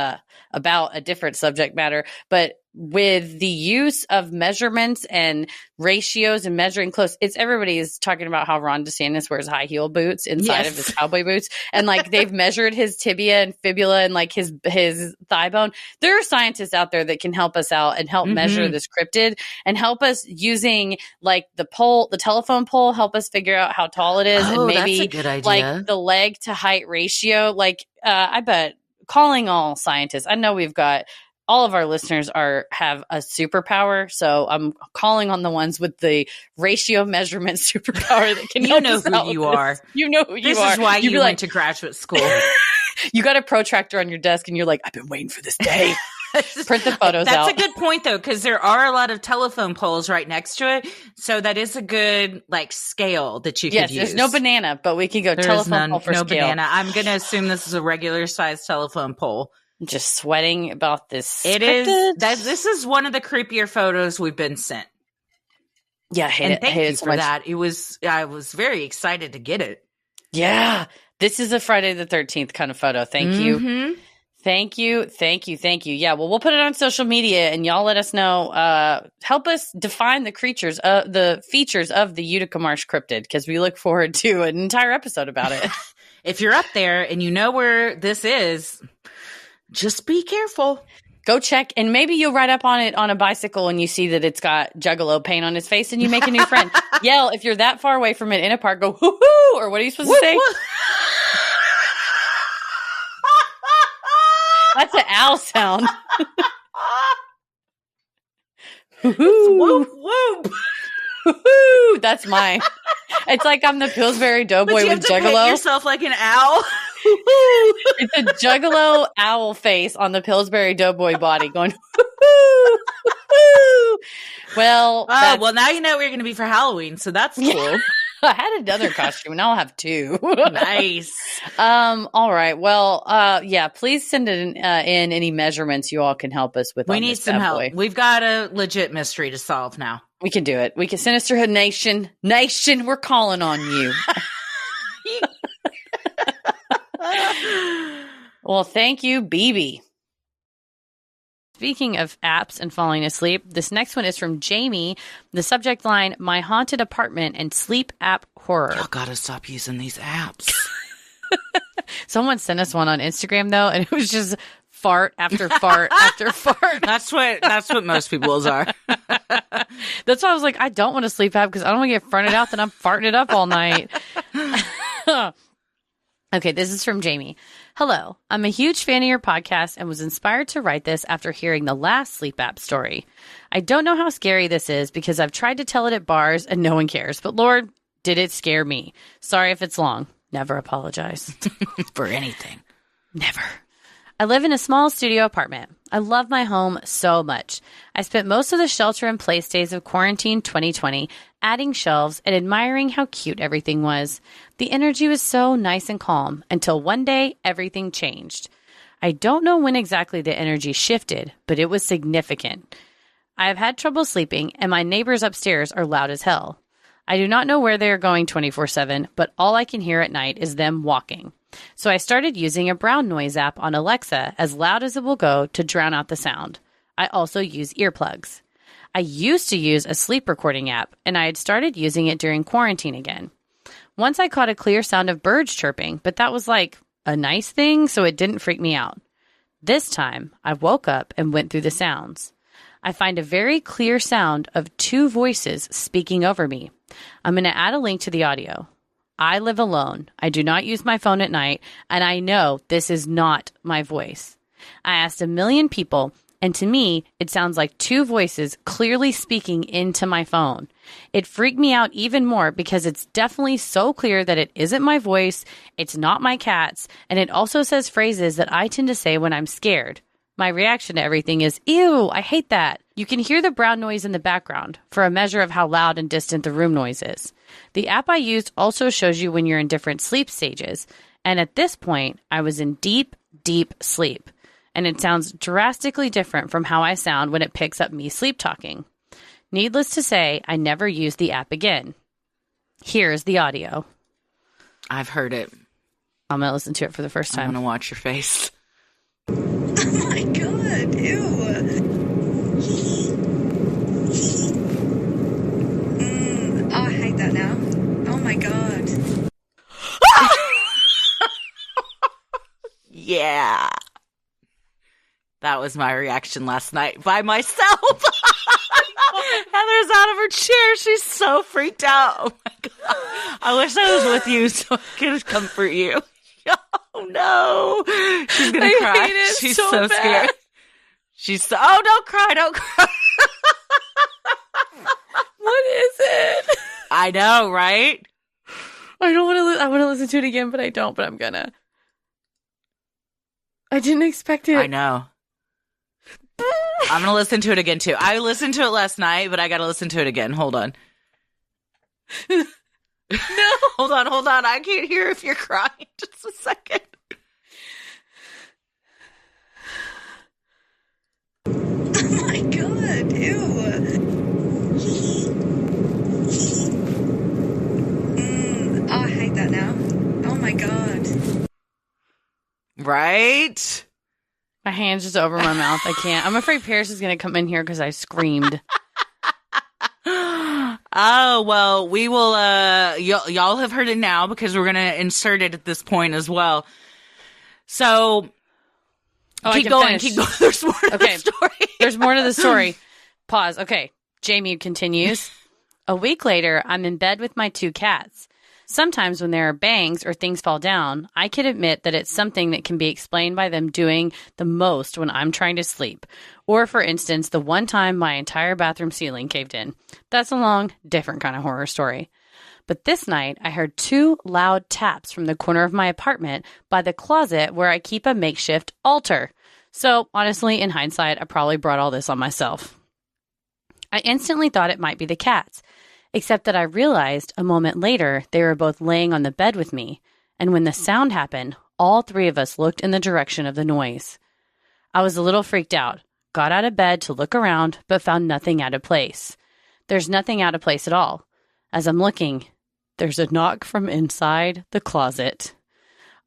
about a different subject matter, but with the use of measurements and ratios and measuring close, everybody is talking about how Ron DeSantis wears high heel boots inside of his cowboy boots. And like they've measured his tibia and fibula and like his thigh bone. There are scientists out there that can help us out and help measure this cryptid and help us using like the telephone pole, help us figure out how tall it is. And maybe that's a good idea. Like the leg to height ratio. Like, I bet calling all scientists, I know we've got all of our listeners have a superpower, so I'm calling on the ones with the ratio measurement superpower that can you know who you are. You know who you are. This is why you went to graduate school. You got a protractor on your desk, and you're like, I've been waiting for this day. Print the photos out. That's a good point, though, because there are a lot of telephone poles right next to it, so that is a good like scale that you could use. Yes, there's no banana, but we can go telephone pole for no scale. Banana. I'm going to assume this is a regular sized telephone pole. Just sweating about this. It is. This is one of the creepier photos we've been sent. Yeah, I hate it. Thank you for that. I was very excited to get it. Yeah, this is a Friday the 13th kind of photo. Thank you. Thank you. Yeah, well, we'll put it on social media, and y'all let us know. Help us define the features of the Utica Marsh cryptid, because we look forward to an entire episode about it. If you're up there and you know where this is, just be careful. Go check, and maybe you'll ride up on it on a bicycle and you see that it's got Juggalo paint on his face and you make a new friend. Yell, if you're that far away from it in a park, go, hoo-hoo, or what are you supposed to say? That's an owl sound. Whoop, whoop. Woo-hoo. That's mine. It's like I'm the Pillsbury Doughboy with Juggalo. Paint yourself like an owl. It's a Juggalo owl face on the Pillsbury Doughboy body going, woo-hoo, woo-hoo. Well, now you know what you're going to be for Halloween, so that's cool. I had another costume, and I'll have two. Nice. All right. Well, yeah, please send in any measurements you all can help us with. We need some help. We've got a legit mystery to solve now. We can do it. We can. Sinisterhood Nation, we're calling on you. Well, thank you, BB. Speaking of apps and falling asleep, this next one is from Jamie. The subject line, My Haunted Apartment and Sleep App Horror. Y'all gotta stop using these apps. Someone sent us one on Instagram, though, and it was just fart after fart after fart. That's what most people's are. That's why I was like, I don't want a sleep app because I don't want to get fronted out that I'm farting it up all night. Okay, this is from Jamie. Hello, I'm a huge fan of your podcast and was inspired to write this after hearing the last sleep app story. I don't know how scary this is because I've tried to tell it at bars and no one cares, but Lord, did it scare me. Sorry if it's long. Never apologize. For anything. Never. I live in a small studio apartment. I love my home so much. I spent most of the shelter-in-place days of quarantine 2020 adding shelves and admiring how cute everything was. The energy was so nice and calm until one day everything changed. I don't know when exactly the energy shifted, but it was significant. I have had trouble sleeping, and my neighbors upstairs are loud as hell. I do not know where they are going 24/7, but all I can hear at night is them walking. So I started using a brown noise app on Alexa as loud as it will go to drown out the sound. I also use earplugs. I used to use a sleep recording app, and I had started using it during quarantine again. Once I caught a clear sound of birds chirping, but that was like a nice thing, so it didn't freak me out. This time, I woke up and went through the sounds. I find a very clear sound of two voices speaking over me. I'm going to add a link to the audio. I live alone. I do not use my phone at night, and I know this is not my voice. I asked a million people, And to me, it sounds like two voices clearly speaking into my phone. It freaked me out even more because it's definitely so clear that it isn't my voice, it's not my cat's, and it also says phrases that I tend to say when I'm scared. My reaction to everything is, ew, I hate that. You can hear the brown noise in the background for a measure of how loud and distant the room noise is. The app I used also shows you when you're in different sleep stages. And at this point, I was in deep, deep sleep. And it sounds drastically different from how I sound when it picks up me sleep talking. Needless to say, I never used the app again. Here's the audio. I've heard it. I'm going to listen to it for the first time. I'm going to watch your face. Oh my god, ew. Oh, I hate that now. Oh my god. Yeah. That was my reaction last night by myself. Heather's out of her chair. She's so freaked out. Oh my god. I wish I was with you so I could comfort you. Oh no. She's going to cry. She's so scared. Oh, don't cry. Don't cry. What is it? I know, right? I don't want to. I want to listen to it again, but I don't. But I'm gonna. I didn't expect it. I know. I'm gonna listen to it again too. I listened to it last night, but I gotta listen to it again. Hold on. No. Hold on. I can't hear if you're crying. Just a second. Oh my god, ew. Oh, I hate that now. Oh my god. Right? My hand's just over my mouth. I can't. I'm afraid Paris is going to come in here because I screamed. Oh, well, we will, y'all have heard it now because we're going to insert it at this point as well. So, keep going. There's more to the story. There's more to the story. Pause. Okay. Jamie continues. A week later, I'm in bed with my two cats. Sometimes when there are bangs or things fall down, I can admit that it's something that can be explained by them doing the most when I'm trying to sleep. Or, for instance, the one time my entire bathroom ceiling caved in. That's a long, different kind of horror story. But this night, I heard two loud taps from the corner of my apartment by the closet where I keep a makeshift altar. So, honestly, in hindsight, I probably brought all this on myself. I instantly thought it might be the cats. Except that I realized a moment later they were both laying on the bed with me, and when the sound happened, all three of us looked in the direction of the noise. I was a little freaked out, got out of bed to look around, but found nothing out of place. There's nothing out of place at all. As I'm looking, there's a knock from inside the closet.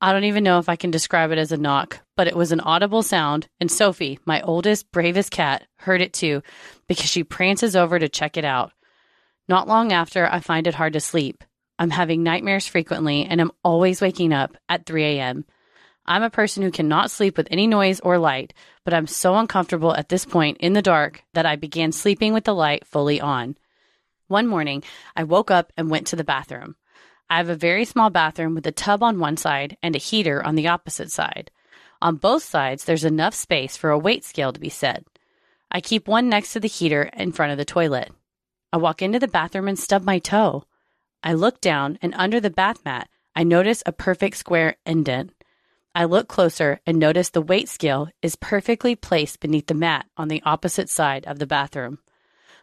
I don't even know if I can describe it as a knock, but it was an audible sound, and Sophie, my oldest, bravest cat, heard it too, because she prances over to check it out. Not long after, I find it hard to sleep. I'm having nightmares frequently, and I'm always waking up at 3 a.m. I'm a person who cannot sleep with any noise or light, but I'm so uncomfortable at this point in the dark that I began sleeping with the light fully on. One morning, I woke up and went to the bathroom. I have a very small bathroom with a tub on one side and a heater on the opposite side. On both sides, there's enough space for a weight scale to be set. I keep one next to the heater in front of the toilet. I walk into the bathroom and stub my toe. I look down, and under the bath mat, I notice a perfect square indent. I look closer and notice the weight scale is perfectly placed beneath the mat on the opposite side of the bathroom.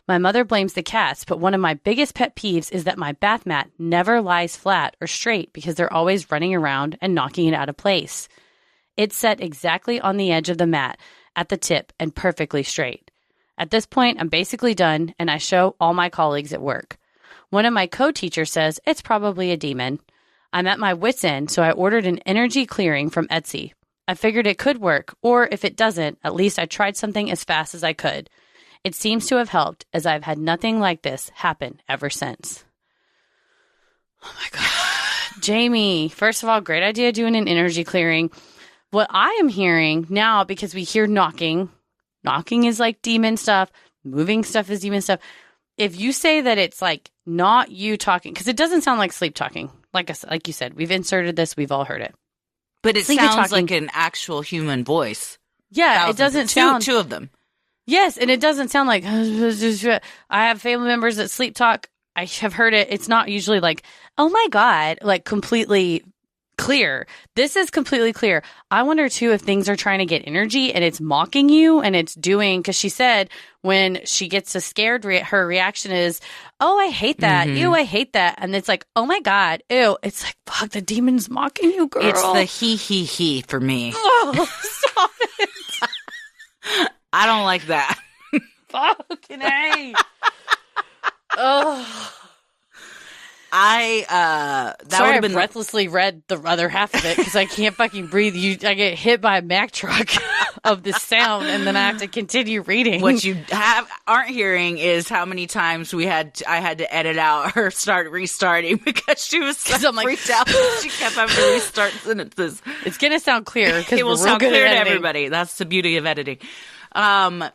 My mother blames the cats, but one of my biggest pet peeves is that my bath mat never lies flat or straight because they're always running around and knocking it out of place. It's set exactly on the edge of the mat, at the tip, and perfectly straight. At this point, I'm basically done, and I show all my colleagues at work. One of my co-teachers says it's probably a demon. I'm at my wit's end, so I ordered an energy clearing from Etsy. I figured it could work, or if it doesn't, at least I tried something as fast as I could. It seems to have helped, as I've had nothing like this happen ever since. Oh my God. Jamie, first of all, great idea doing an energy clearing. What I am hearing now, because we hear knocking is like demon stuff. Moving stuff is demon stuff. If you say that it's like not you talking, because it doesn't sound like sleep talking. Like you said, we've inserted this. We've all heard it. But it Sleepy sounds talking, like an actual human voice. Yeah, it doesn't sound... Two of them. Yes, and it doesn't sound like... I have family members that sleep talk. I have heard it. It's not usually like, oh my God, like completely clear. This is completely clear. I wonder too if things are trying to get energy and it's mocking you and it's doing, because she said when she gets so scared, her reaction is, oh, I hate that. Ew, I hate that. And it's like, oh my God, ew. It's like, fuck, the demon's mocking you, girl. It's the he for me. Oh, stop it. I don't like that. Fucking A. Oh. That Sorry, would have been I breathlessly read the other half of it because I can't fucking breathe. I get hit by a Mack truck of the sound, and then I have to continue reading. What you aren't hearing is how many times I had to edit out her restarting because she was so freaked out. She kept having to restart sentences. It's gonna sound clear because it will sound clear to everybody. That's the beauty of editing. That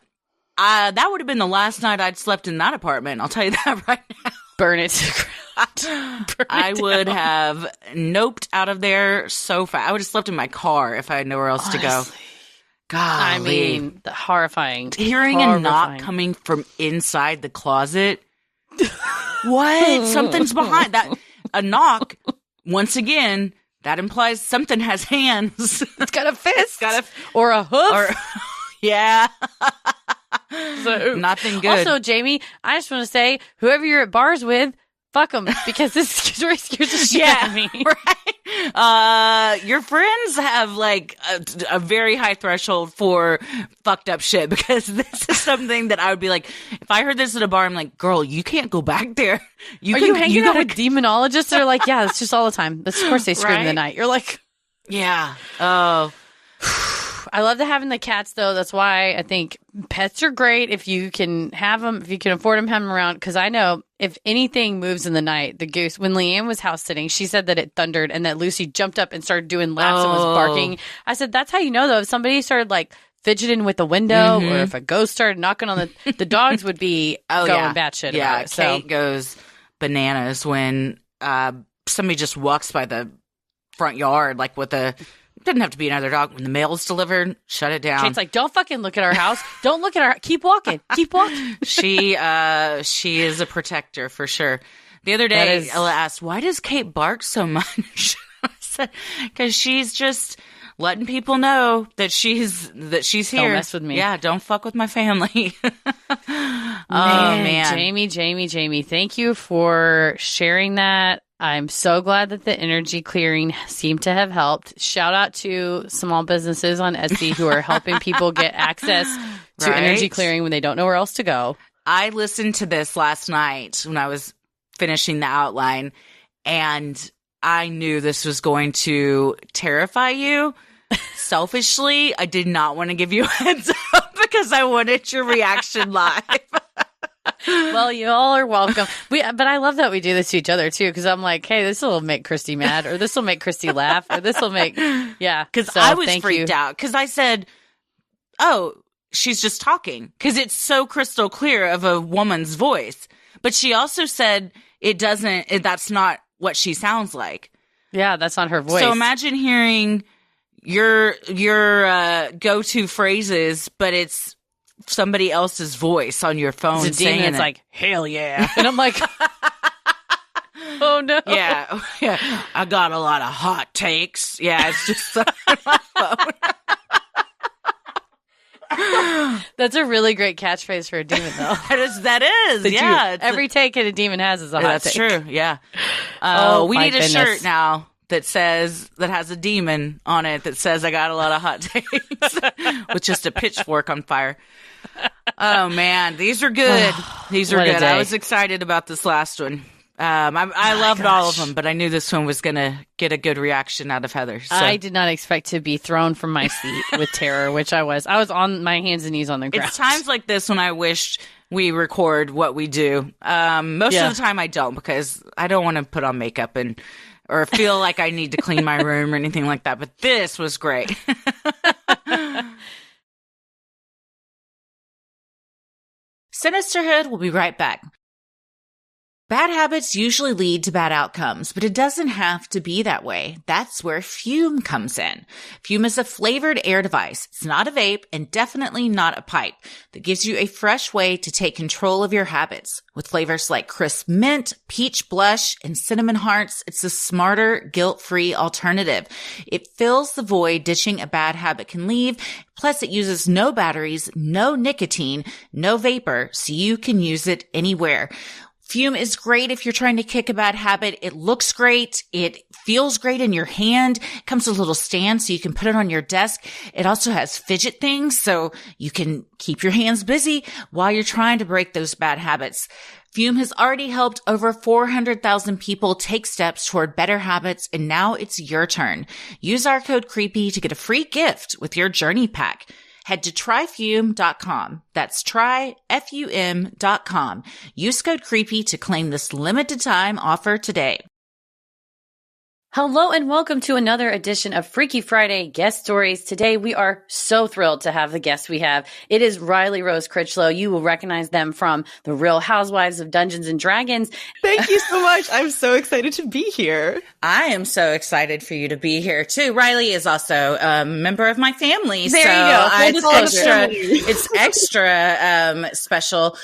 would have been the last night I'd slept in that apartment. I'll tell you that right now. Burn it to the ground. I would have noped out of there so fast. I would have slept in my car if I had nowhere else to go. God, I mean, horrifying. Hearing a knock coming from inside the closet. What? Something's behind that. A knock. Once again, that implies something has hands. It's got a fist. Or a hoof. Yeah. So, nothing good. Also, Jamie, I just want to say, whoever you're at bars with, fuck them, because this story scares the shit out of me. Right? Your friends have like a very high threshold for fucked up shit, because this is something that I would be like, if I heard this at a bar, I'm like, girl, you can't go back there. Are you hanging out with demonologists that are like, yeah, it's just all the time. Of course they scream in the night. You're like, yeah. Oh. I love having the cats, though. That's why I think pets are great if you can have them, if you can afford them, have them around. Because I know if anything moves in the night, the goose, when Leanne was house sitting, she said that it thundered and that Lucy jumped up and started doing laps and was barking. I said, that's how you know, though. If somebody started like fidgeting with the window or if a ghost started knocking on the dogs would be going batshit about it. Kate goes bananas when somebody just walks by the front yard, like with a... Doesn't have to be another dog. When the mail is delivered, shut it down. Kate's like, don't fucking look at our house. Don't look at our... Keep walking. Keep walking. She is a protector for sure. The other day, Ella asked, why does Kate bark so much? I said, because she's just letting people know that she's here. Don't mess with me. Yeah, don't fuck with my family. Man. Jamie, thank you for sharing that. I'm so glad that the energy clearing seemed to have helped. Shout out to small businesses on Etsy who are helping people get access to energy clearing when they don't know where else to go. I listened to this last night when I was finishing the outline, and I knew this was going to terrify you. Selfishly, I did not want to give you a heads up because I wanted your reaction live. Well, you all are welcome. But I love that we do this to each other too, because I'm like, hey, this will make Christy mad, or this will make Christy laugh, or this will make Because I was freaked out because I said, "Oh, she's just talking," because it's so crystal clear of a woman's voice. But she also said it doesn't. That's not what she sounds like. Yeah, that's not her voice. So imagine hearing your go-to phrases, but it's somebody else's voice on your phone it's a saying demon, it's like, hell yeah. And I'm like, oh no. Yeah. I got a lot of hot takes. Yeah, it's just on my phone. That's a really great catchphrase for a demon, though. That is. Yeah. Every take that a demon has is a hot take. That's true. Yeah. We need a shirt now that has a demon on it that says I got a lot of hot takes with just a pitchfork on fire. Oh man, these are good. These are good. I was excited about this last one. I loved all of them, but I knew this one was gonna get a good reaction out of Heather. So. I did not expect to be thrown from my seat with terror, which I was. I was on my hands and knees on the ground. It's times like this when I wished we record what we do. Most of the time I don't, because I don't want to put on makeup or feel like I need to clean my room or anything like that. But this was great. Sinisterhood will be right back. Bad habits usually lead to bad outcomes, but it doesn't have to be that way. That's where Fume comes in. Fume is a flavored air device. It's not a vape and definitely not a pipe that gives you a fresh way to take control of your habits. With flavors like crisp mint, peach blush, and cinnamon hearts, it's a smarter, guilt-free alternative. It fills the void ditching a bad habit can leave. Plus, it uses no batteries, no nicotine, no vapor, so you can use it anywhere. Fume is great if you're trying to kick a bad habit. It looks great. It feels great in your hand. It comes with a little stand so you can put it on your desk. It also has fidget things so you can keep your hands busy while you're trying to break those bad habits. Fume has already helped over 400,000 people take steps toward better habits, and now it's your turn. Use our code CREEPY to get a free gift with your journey pack. Head to tryfume.com. That's tryfum.com. Use code CREEPY to claim this limited time offer today. Hello and welcome to another edition of Freaky Friday Guest Stories. Today we are so thrilled to have the guest we have. It is Riley Rose Critchlow. You will recognize them from The Real Housewives of Dungeons and Dragons. Thank you so much. I'm so excited to be here. I am so excited for you to be here too. Riley is also a member of my family. There you go. It's extra special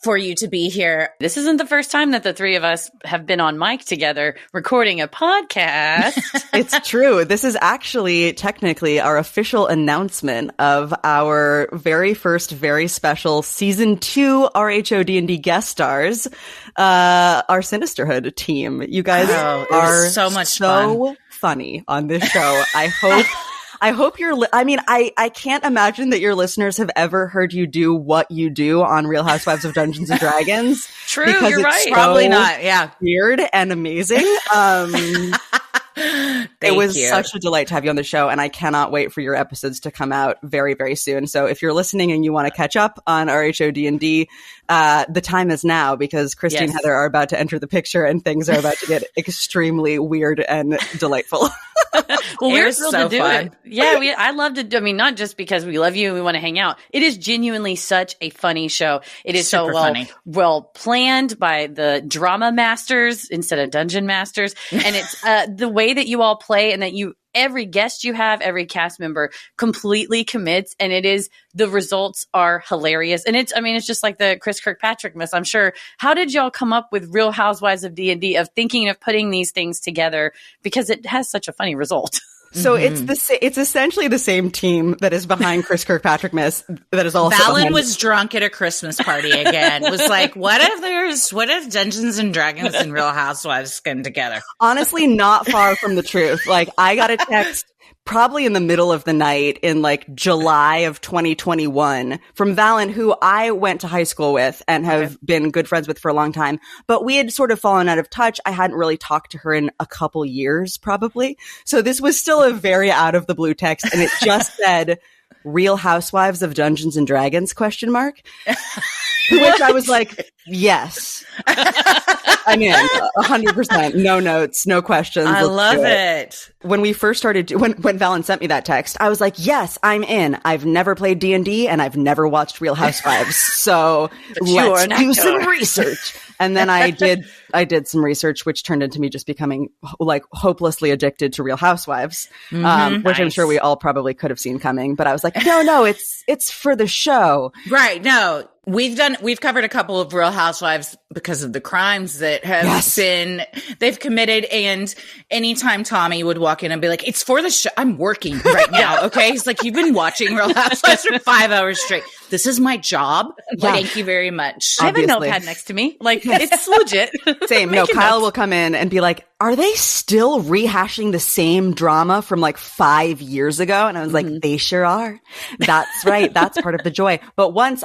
for you to be here. This isn't the first time that the three of us have been on mic together recording a podcast. It's true. This is actually technically our official announcement of our very first, very special season 2 RHOD&D guest stars, our Sinisterhood team. You guys are so much fun. Funny on this show. I hope I can't imagine that your listeners have ever heard you do what you do on Real Housewives of Dungeons and Dragons. True, you're right. Probably not. Yeah. Weird and amazing. It was such a delight to have you on the show, and I cannot wait for your episodes to come out very, very soon. So if you're listening and you want to catch up on RHOD&D, the time is now, because Christy and Heather are about to enter the picture and things are about to get extremely weird and delightful. Well, we're thrilled to do it. Yeah, I love to do. I mean, not just because we love you and we want to hang out. It is genuinely such a funny show. It is super funny. well planned by the drama masters instead of dungeon masters, and it's the way that you all play, and that every guest you have, every cast member completely commits, and the results are hilarious. And it's just like the Chris Kirkpatrick myth, I'm sure. How did y'all come up with Real Housewives of D&D, of thinking of putting these things together? Because it has such a funny result. So it's essentially the same team that is behind Chris Kirkpatrick Miss that is also Fallon was drunk at a Christmas party again. Was like, what if Dungeons and Dragons and Real Housewives come together? Honestly, not far from the truth. Like, I got a text probably in the middle of the night in like July of 2021 from Valen, who I went to high school with and have been good friends with for a long time, but we had sort of fallen out of touch. I hadn't really talked to her in a couple years, probably. So this was still a very out of the blue text, and it just said Real Housewives of Dungeons and Dragons ? Which I was like, yes. I'm in 100%. No notes, no questions. I love it. When we first started, when Valen sent me that text, I was like, yes, I'm in. I've never played D&D and I've never watched Real Housewives. So let's do some research. And then I did some research, which turned into me just becoming like hopelessly addicted to Real Housewives, which I'm sure we all probably could have seen coming. But I was like, no, it's for the show. Right. No. We've covered a couple of Real Housewives because of the crimes that have they've committed. And anytime Tommy would walk in and be like, it's for the show. I'm working right now. Okay. He's like, you've been watching Real Housewives for 5 hours straight. This is my job. Yeah. Thank you very much. I have a notepad next to me. Like, it's legit. Same. No, Kyle will come in and be like, are they still rehashing the same drama from like 5 years ago? And I was like, they sure are. That's right. That's part of the joy. But once,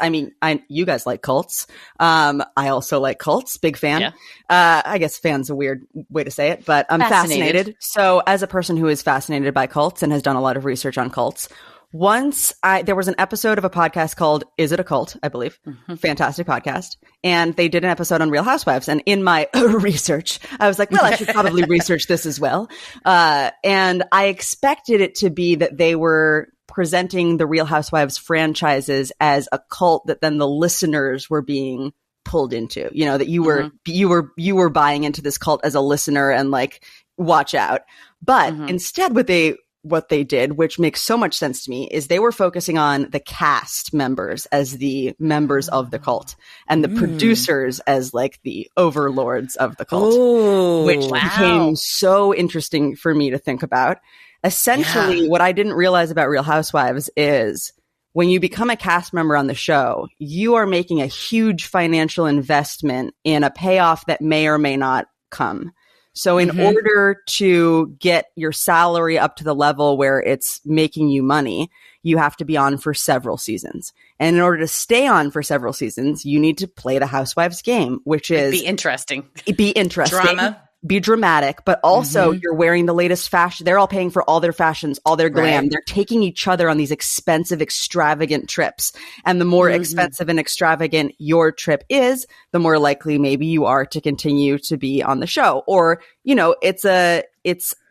you guys like cults. I also like cults. Big fan. Yeah. I guess fan's a weird way to say it, but I'm fascinated. So as a person who is fascinated by cults and has done a lot of research on cults, there was an episode of a podcast called Is It a Cult? I believe. Fantastic podcast. And they did an episode on Real Housewives. And in my research, I was like, well, I should probably research this as well. And I expected it to be that they were presenting the Real Housewives franchises as a cult that then the listeners were being pulled into, you know, that you were buying into this cult as a listener and like, watch out. But instead what they did, which makes so much sense to me, is they were focusing on the cast members as the members of the cult and the producers as like the overlords of the cult, which became so interesting for me to think about. Essentially, what I didn't realize about Real Housewives is when you become a cast member on the show, you are making a huge financial investment in a payoff that may or may not come. So in order to get your salary up to the level where it's making you money, you have to be on for several seasons. And in order to stay on for several seasons, you need to play the Housewives game, which is be interesting. Drama. Be dramatic, but also you're wearing the latest fashion. They're all paying for all their fashions, all their glam. Right. They're taking each other on these expensive, extravagant trips. And the more expensive and extravagant your trip is, the more likely maybe you are to continue to be on the show. Or, you know, it's an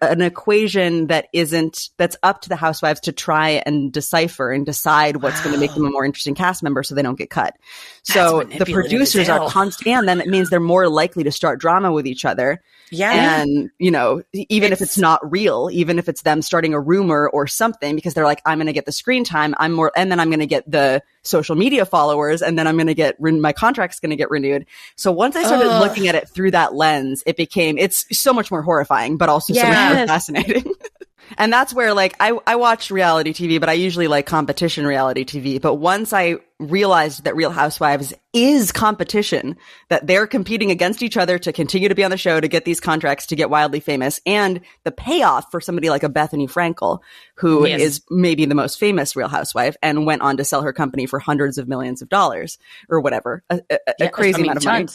equation that's up to the housewives to try and decipher and decide what's going to make them a more interesting cast member so they don't get cut. So the producers are constant, and then it means they're more likely to start drama with each other. Yeah. And, you know, even if it's not real, even if it's them starting a rumor or something, because they're like, I'm going to get the screen time, and then I'm going to get the social media followers, and then I'm going to get, my contract's going to get renewed. So once I started looking at it through that lens, it's so much more horrifying, but also so much more fascinating. And that's where, like, I watch reality TV, but I usually like competition reality TV. But once I realized that Real Housewives is competition, that they're competing against each other to continue to be on the show, to get these contracts, to get wildly famous, and the payoff for somebody like a Bethany Frankel, who is maybe the most famous Real Housewife and went on to sell her company for hundreds of millions of dollars or whatever, a crazy amount of money.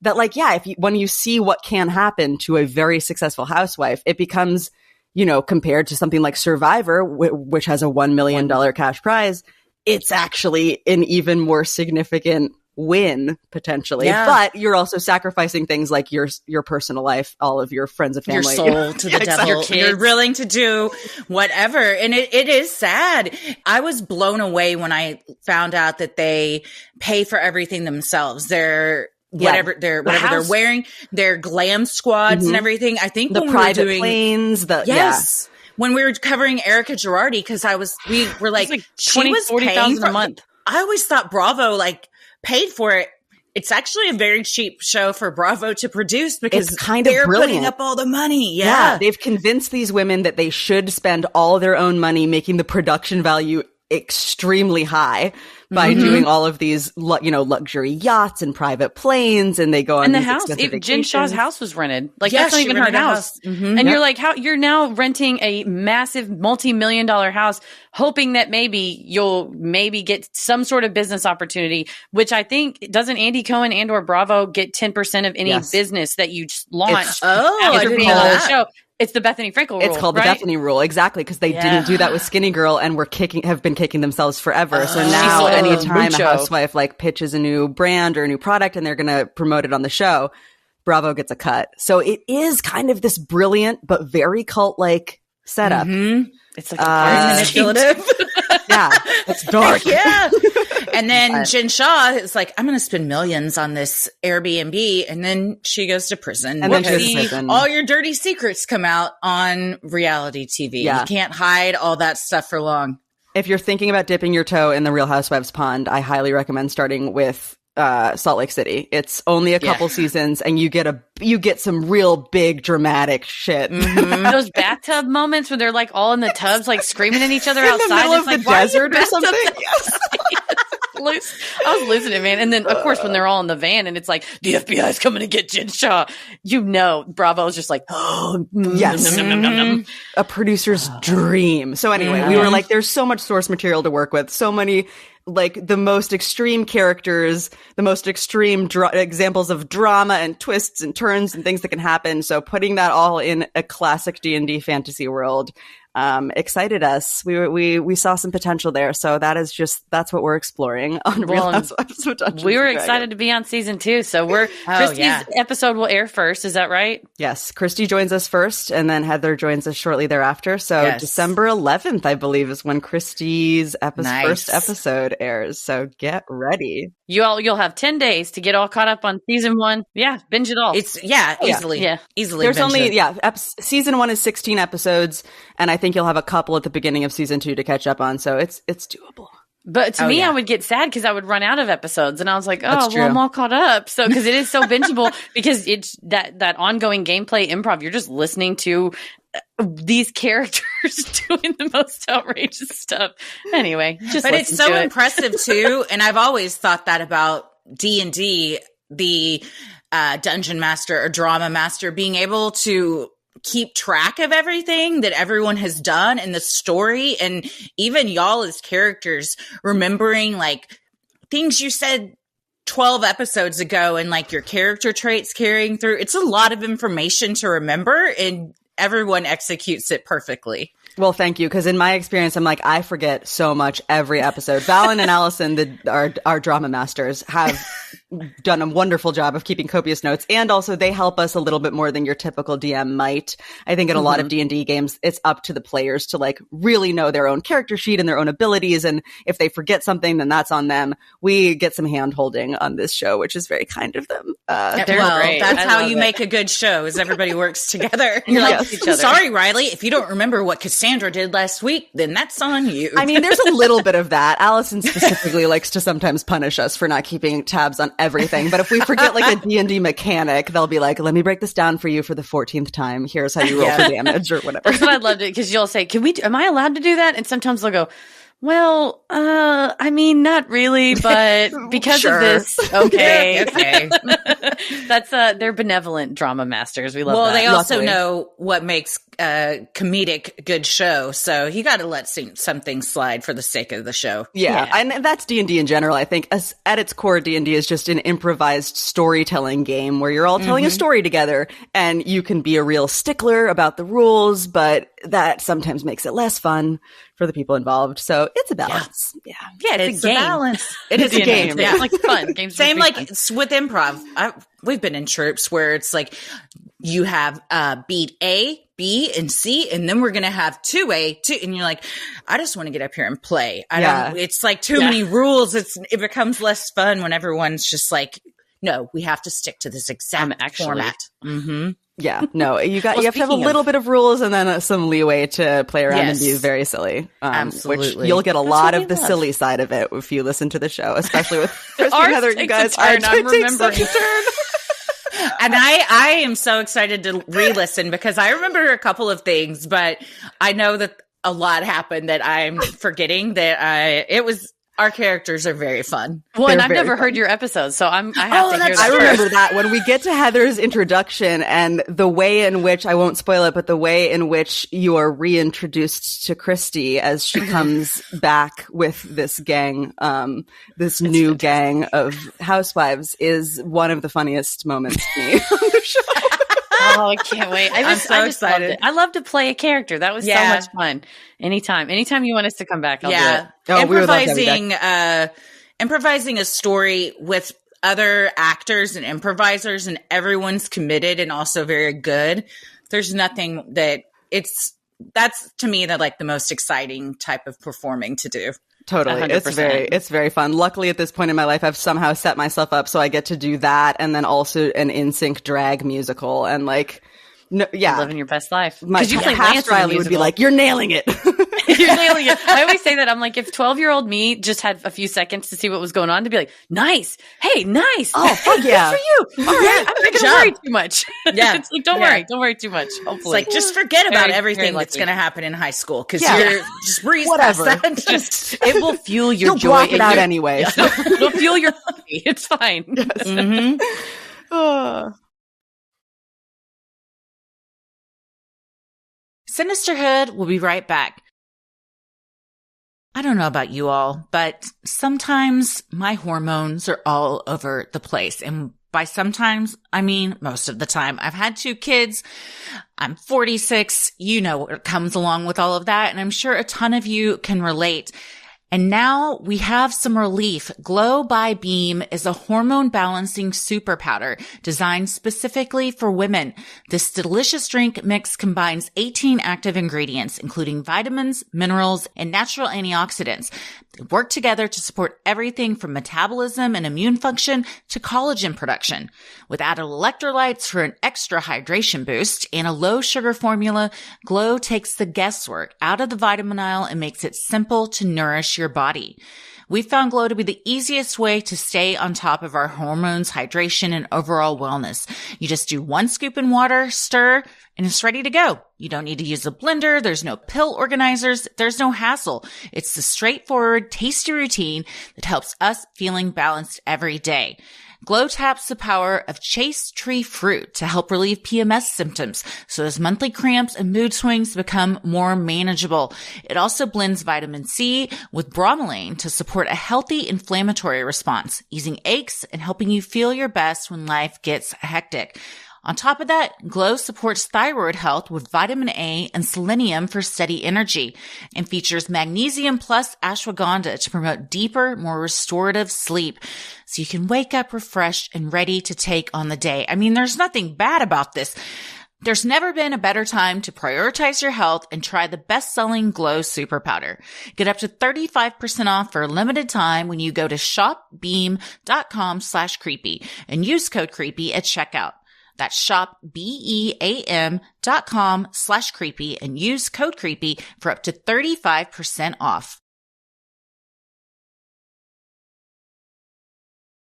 That, like, when you see what can happen to a very successful housewife, it becomes, you know, compared to something like Survivor, which has a $1 million cash prize, it's actually an even more significant win potentially. Yeah. But you're also sacrificing things like your personal life, all of your friends and family, your soul to the devil. You're willing to do whatever. And it is sad. I was blown away when I found out that they pay for everything themselves. They're they're wearing, their glam squads and everything. I think the private planes, when we were covering Erica Girardi, because we were like, she was paying for a month. I always thought Bravo like paid for it. It's actually a very cheap show for Bravo to produce because they're putting up all the money. Yeah, they've convinced these women that they should spend all their own money, making the production value extremely high by doing all of these, luxury yachts and private planes, and they go on. And the house, Jen Shah's house was rented. Like, that's not even her house. And you're like, you're now renting a massive multi-million-dollar house, hoping that maybe you'll get some sort of business opportunity. Which I think, doesn't Andy Cohen and/or Bravo get 10% of any business that you launch after being on the show? It's the Bethany Frankel rule. It's called the Bethany rule, exactly, because they didn't do that with Skinny Girl and have been kicking themselves forever. So now, anytime a housewife like pitches a new brand or a new product and they're going to promote it on the show, Bravo gets a cut. So it is kind of this brilliant but very cult-like setup. It's like manipulative. It's dark. And then Jen Shah is like, I'm going to spend millions on this Airbnb. And then she goes to prison. And then all your dirty secrets come out on reality TV. You can't hide all that stuff for long. If you're thinking about dipping your toe in the Real Housewives pond, I highly recommend starting with Salt Lake City. It's only a couple seasons, and you get some real big dramatic shit. Those bathtub moments where they're like all in the tubs, like screaming at each other outside. In the middle of the desert or something. I was losing it, man. And then, of course, when they're all in the van and it's like, the FBI's coming to get Jen Shah, Bravo's just like, a producer's dream. So anyway, we were like, there's so much source material to work with, so many, like, the most extreme characters, the most extreme examples of drama and twists and turns and things that can happen. So putting that all in a classic D&D fantasy world excited us. We saw some potential there. So that's what we're exploring on Real Housewives of Dungeons. We were excited to be on season 2. So Christy's episode will air first. Is that right? Yes. Christy joins us first, and then Heather joins us shortly thereafter. So December 11th, I believe, is when Christy's first episode airs. So get ready. You'll have 10 days to get all caught up on season 1. Yeah, binge it all. Easily. Yeah. Easily. There's binge only, it. season 1 is 16 episodes, and I think you'll have a couple at the beginning of season 2 to catch up on, so it's doable. But to me, I would get sad because I would run out of episodes, and I was like, That's true. I'm all caught up. So, because it is so bingeable, because it's that ongoing gameplay improv. You're just listening to these characters doing the most outrageous stuff. Anyway, but it's so impressive too. And I've always thought that about D&D, the dungeon master or drama master being able to keep track of everything that everyone has done in the story, and even y'all as characters remembering like things you said 12 episodes ago and like your character traits carrying through. It's a lot of information to remember, and everyone executes it perfectly. Well, thank you. Because in my experience, I'm like, I forget so much every episode. Valen and Allison, our drama masters, have done a wonderful job of keeping copious notes. And also they help us a little bit more than your typical DM might. I think in a lot of D&D games, it's up to the players to like really know their own character sheet and their own abilities. And if they forget something, then that's on them. We get some hand holding on this show, which is very kind of them. Well, that's how you make a good show, is everybody works together. You're like, sorry, Riley, if you don't remember what Cassandra did last week, then that's on you. I mean, there's a little bit of that. Allison specifically likes to sometimes punish us for not keeping tabs on everything. But if we forget like a D&D mechanic, they'll be like, let me break this down for you for the 14th time. Here's how you roll for damage or whatever. That's what I loved it, because you'll say, am I allowed to do that? And sometimes they'll go, well, I mean, not really, but because of this, okay. Okay. That's they're benevolent drama masters. We love that. Well, they also Luckily. know what makes a comedic good show, so you got to let some things slide for the sake of the show. Yeah. And that's D&D in general. I think at its core, D&D is just an improvised storytelling game where you're all telling a story together, and you can be a real stickler about the rules, but that sometimes makes it less fun for the people involved. So it's a balance. Yeah. It's a game. Balance. It is a game. Yeah. It's like fun. Games Same like with improv. We've been in troops where it's like you have beat A, B, and C, and then we're going to have 2A, 2, and you're like, I just want to get up here and play. It's like too many rules. It becomes less fun when everyone's just like, no, we have to stick to this exact format. Mm-hmm. Yeah, no, you have to have a little bit of rules and then some leeway to play around and be very silly. Absolutely. Which you'll get a lot of the silly side of it if you listen to the show, especially with Christy and Heather. You guys are taking such a turn. And I am so excited to re-listen because I remember a couple of things, but I know that a lot happened that I'm forgetting. Our characters are very fun. Well, and I've never heard your episodes, so I have to hear that. I remember that when we get to Heather's introduction and the way in which, I won't spoil it, but the way in which you are reintroduced to Christy as she comes back with this gang, this new gang of housewives is one of the funniest moments to me on the show. Oh, I can't wait. I'm so excited. I love to play a character. That was so much fun. Anytime you want us to come back, I'll do it. Oh, improvising a story with other actors and improvisers, and everyone's committed and also very good. There's nothing that's to me the most exciting type of performing to do. Totally. 100%. It's very fun. Luckily at this point in my life, I've somehow set myself up so I get to do that. And then also an in-sync drag musical and living your best life. My past Riley would be like, you're nailing it. You're nailing it. I always say that. I'm like, if 12-year-old me just had a few seconds to see what was going on, to be like, nice. Hey, nice. Oh, fuck yeah. Good for you. All right. I'm not going to worry too much. Yeah. It's like, don't worry. Don't worry too much. Hopefully. It's like, just forget about everything that's going to happen in high school. Cause you're just breeze past that. It will fuel your You'll joy. block it out anyway. So. It'll fuel your happy. It's fine. Yes. Mm-hmm. Sinisterhood will be right back. I don't know about you all, but sometimes my hormones are all over the place. And by sometimes, I mean most of the time. I've had 2 kids. I'm 46. You know what comes along with all of that. And I'm sure a ton of you can relate. And now we have some relief. Glow by Beam is a hormone balancing super powder designed specifically for women. This delicious drink mix combines 18 active ingredients, including vitamins, minerals, and natural antioxidants. They work together to support everything from metabolism and immune function to collagen production. With added electrolytes for an extra hydration boost and a low sugar formula, Glow takes the guesswork out of the vitamin aisle and makes it simple to nourish your body. We found Glow to be the easiest way to stay on top of our hormones, hydration, and overall wellness. You just do 1 scoop in water, stir, and it's ready to go. You don't need to use a blender. There's no pill organizers. There's no hassle. It's the straightforward, tasty routine that helps us feeling balanced every day. Glow taps the power of chase tree fruit to help relieve PMS symptoms, so as monthly cramps and mood swings become more manageable. It also blends vitamin C with bromelain to support a healthy inflammatory response, easing aches and helping you feel your best when life gets hectic. On top of that, Glow supports thyroid health with vitamin A and selenium for steady energy, and features magnesium plus ashwagandha to promote deeper, more restorative sleep, so you can wake up refreshed and ready to take on the day. I mean, there's nothing bad about this. There's never been a better time to prioritize your health and try the best-selling Glow Super Powder. Get up to 35% off for a limited time when you go to shopbeam.com/creepy and use code creepy at checkout. That's shopbeam.com/creepy and use code creepy for up to 35% off.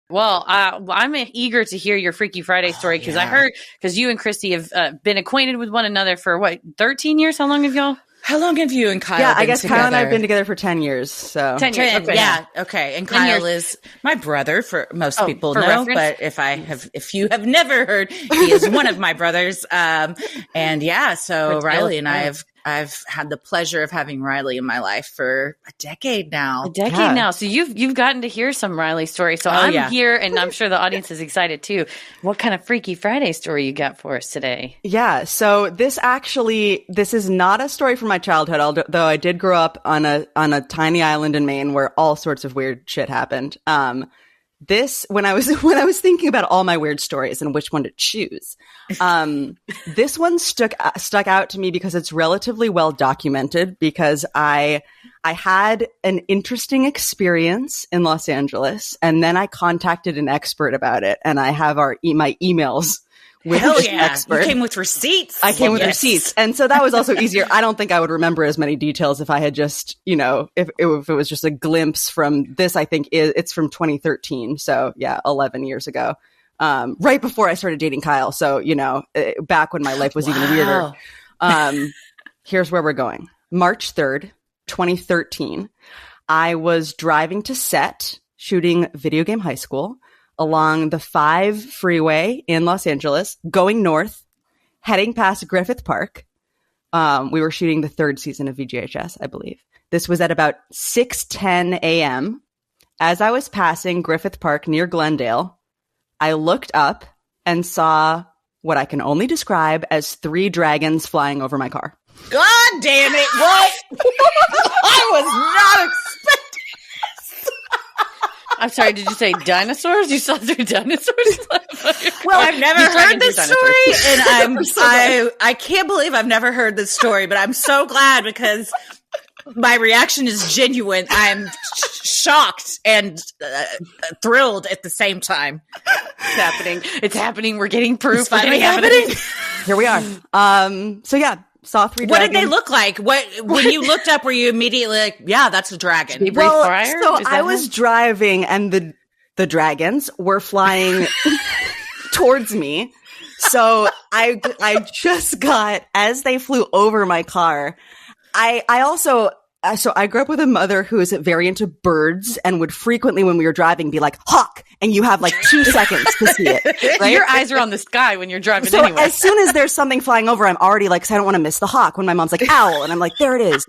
Well, I'm eager to hear your Freaky Friday story because I heard, because you and Christy have been acquainted with one another for what, 13 years? How long have y'all? How long have you and Kyle Yeah, been I guess together? Kyle and I have been together for 10 years. So 10 years. Okay. Yeah. Okay. And Kyle is my brother, for most people for know, reference? but if you have never heard, he is one of my brothers. And yeah, so Riley and I've had the pleasure of having Riley in my life for a decade now. Now. So you've gotten to hear some Riley stories. So I'm here, and I'm sure the audience is excited too. What kind of Freaky Friday story you got for us today? yeah, so this is not a story from my childhood, though I did grow up on a tiny island in Maine where all sorts of weird shit happened. When I was thinking about all my weird stories and which one to choose, this one stuck out to me because it's relatively well documented, because I had an interesting experience in Los Angeles, and then I contacted an expert about it, and I have my emails with this expert. You came with receipts. I came with receipts. And so that was also easier. I don't think I would remember as many details if I had just, if it was just a glimpse from this. I think it's from 2013. So yeah, 11 years ago. Right before I started dating Kyle. So, back when my life was even weirder. Here's where we're going. March 3rd, 2013. I was driving to set, shooting Video Game High School, along the 5 freeway in Los Angeles, going north, heading past Griffith Park. We were shooting the 3rd season of VGHS, I believe. This was at about 6:10 a.m. As I was passing Griffith Park near Glendale, I looked up and saw what I can only describe as 3 dragons flying over my car. God damn it. What? I was not expecting. I'm sorry, did you say dinosaurs? You saw 3 dinosaurs? Well, I've never heard this story, and I can't believe I've never heard this story, but I'm so glad because my reaction is genuine. I'm shocked and thrilled at the same time. It's happening. We're getting proof. It's finally happening. Here we are. So yeah, saw 3 dragons. What did they look like? When you looked up, were you immediately like, yeah, that's a dragon? Well, so I was driving and the dragons were flying towards me. So I just got, as they flew over my car, so I grew up with a mother who is very into birds and would frequently, when we were driving, be like, hawk, and you have like 2 seconds to see it. Right? Your eyes are on the sky when you're driving so anyway. As soon as there's something flying over, I'm already like, 'cause I don't want to miss the hawk. When my mom's like, owl, and I'm like, there it is.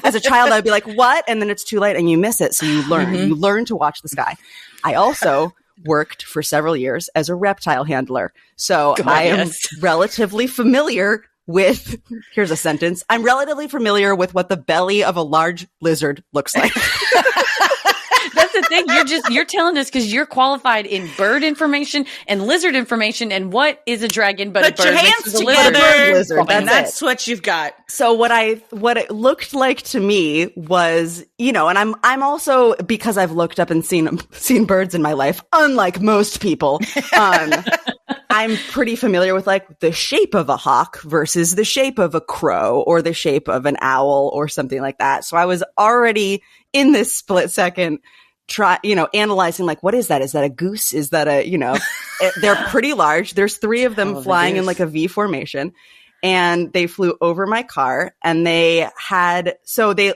As a child, I'd be like, what? And then it's too late and you miss it. So you learn. You learn to watch the sky. I also worked for several years as a reptile handler. So I am relatively familiar with, here's a sentence, I'm relatively familiar with what the belly of a large lizard looks like. That's the thing. You're telling us because you're qualified in bird information and lizard information. And what is a dragon but a bird? Put your hands together. Lizard. That's what you've got. So what it looked like to me was, and I'm also, because I've looked up and seen birds in my life, unlike most people, I'm pretty familiar with like the shape of a hawk versus the shape of a crow or the shape of an owl or something like that. So I was already in this split second analyzing like, what is that? Is that a goose? Is that they're pretty large. There's 3 of them flying in like a V formation, and they flew over my car, and they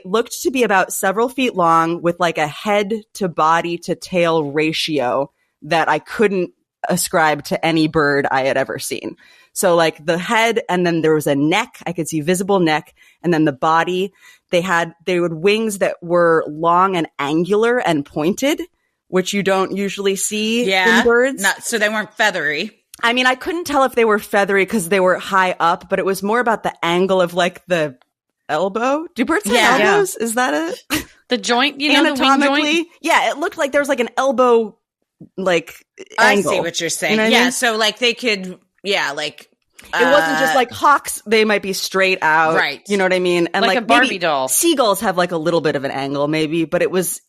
looked to be about several feet long with like a head to body to tail ratio that I couldn't ascribe to any bird I had ever seen. So like the head, and then there was a neck, I could see visible neck, and then the body, they had wings that were long and angular and pointed, which you don't usually see in birds. So they weren't feathery. I mean, I couldn't tell if they were feathery because they were high up, but it was more about the angle of like the elbow. Do birds have elbows? Yeah. Is that the joint, anatomically? The wing joint? Yeah, it looked like there was like an elbow like angle. I see what you're saying. You know what I mean? So like they could, like it wasn't just like hawks, they might be straight out. Right. You know what I mean? And like a Barbie doll. Seagulls have like a little bit of an angle maybe, but it was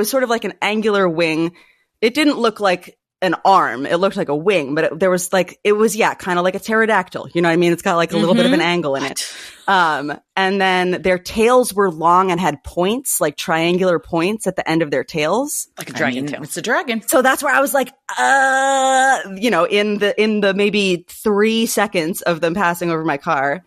sort of like an angular wing. It didn't look like an arm. It looked like a wing, but it was kind of like a pterodactyl. You know what I mean? It's got like a little bit of an angle in it. And then their tails were long and had points, like triangular points at the end of their tails. Like a dragon tail. It's a dragon. So that's where I was like, in the maybe 3 seconds of them passing over my car,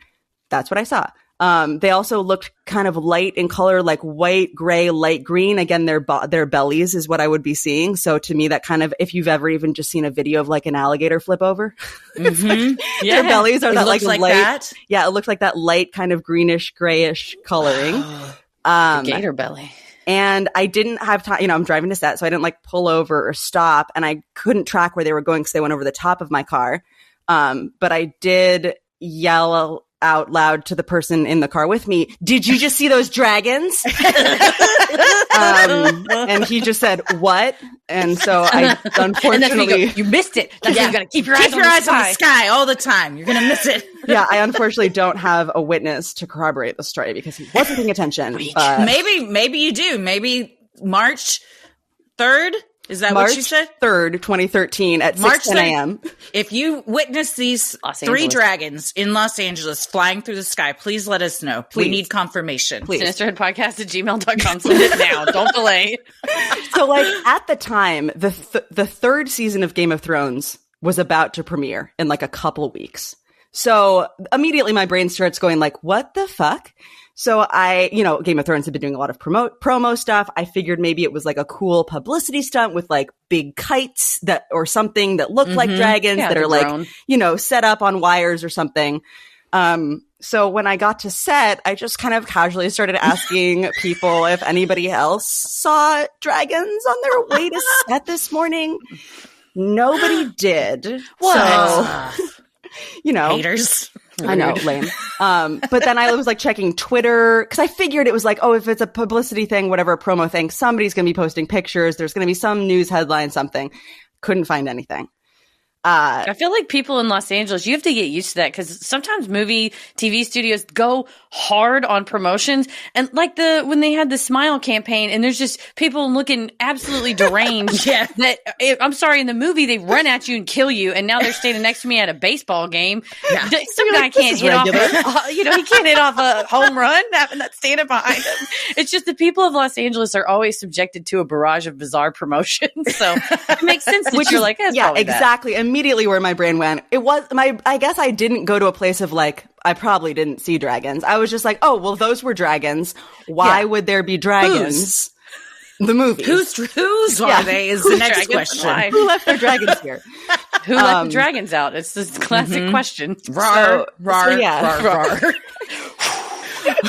that's what I saw. They also looked kind of light in color, like white, gray, light green. Again, their bellies is what I would be seeing. So to me, that kind of, if you've ever even just seen a video of like an alligator flip over, their bellies are that like light. That? Yeah, it looked like that light kind of greenish, grayish coloring. Gator belly. And I didn't have time, I'm driving to set, so I didn't like pull over or stop, and I couldn't track where they were going because they went over the top of my car. But I did yell out loud to the person in the car with me, "Did you just see those dragons?" And he just said, "What?" And so I unfortunately you missed it. That's why you got to keep your eyes on the sky all the time. You're going to miss it. Yeah, I unfortunately don't have a witness to corroborate the story because he wasn't paying attention. But maybe you do. Maybe March 3rd. Is that March what you said? 3rd, 2013 at 6 a.m. If you witness these 3 dragons in Los Angeles flying through the sky, please let us know. Please. We need confirmation. Please. Sinisterhoodpodcast@gmail.com. Send it now. Don't delay. So like at the time, the 3rd season of Game of Thrones was about to premiere in like a couple weeks. So immediately my brain starts going like, what the fuck? So Game of Thrones had been doing a lot of promo stuff. I figured maybe it was like a cool publicity stunt with like big kites or something that looked like dragons that are like, set up on wires or something. So when I got to set, I just kind of casually started asking people if anybody else saw dragons on their way to set this morning. Nobody did. What? So, haters. I know, lame. But then I was like checking Twitter because I figured it was like, if it's a publicity thing, whatever, a promo thing, somebody's going to be posting pictures. There's going to be some news headline, something. Couldn't find anything. I feel like people in Los Angeles, you have to get used to that because sometimes TV studios go hard on promotions. And like when they had the Smile campaign and there's just people looking absolutely deranged. I'm sorry, in the movie, they run at you and kill you. And now they're standing next to me at a baseball game. Yeah. Some guy can't hit off, he can't hit off a home run having that standing behind him. It's just the people of Los Angeles are always subjected to a barrage of bizarre promotions. So it makes sense that you're like, yeah, exactly. Immediately where my brain went, I guess I didn't go to a place of like, I probably didn't see dragons. I was just like, those were dragons. Why would there be dragons? The movie. Whose are they is the next question. Who left their dragons here? Who let the dragons out? It's this classic question. Rawr.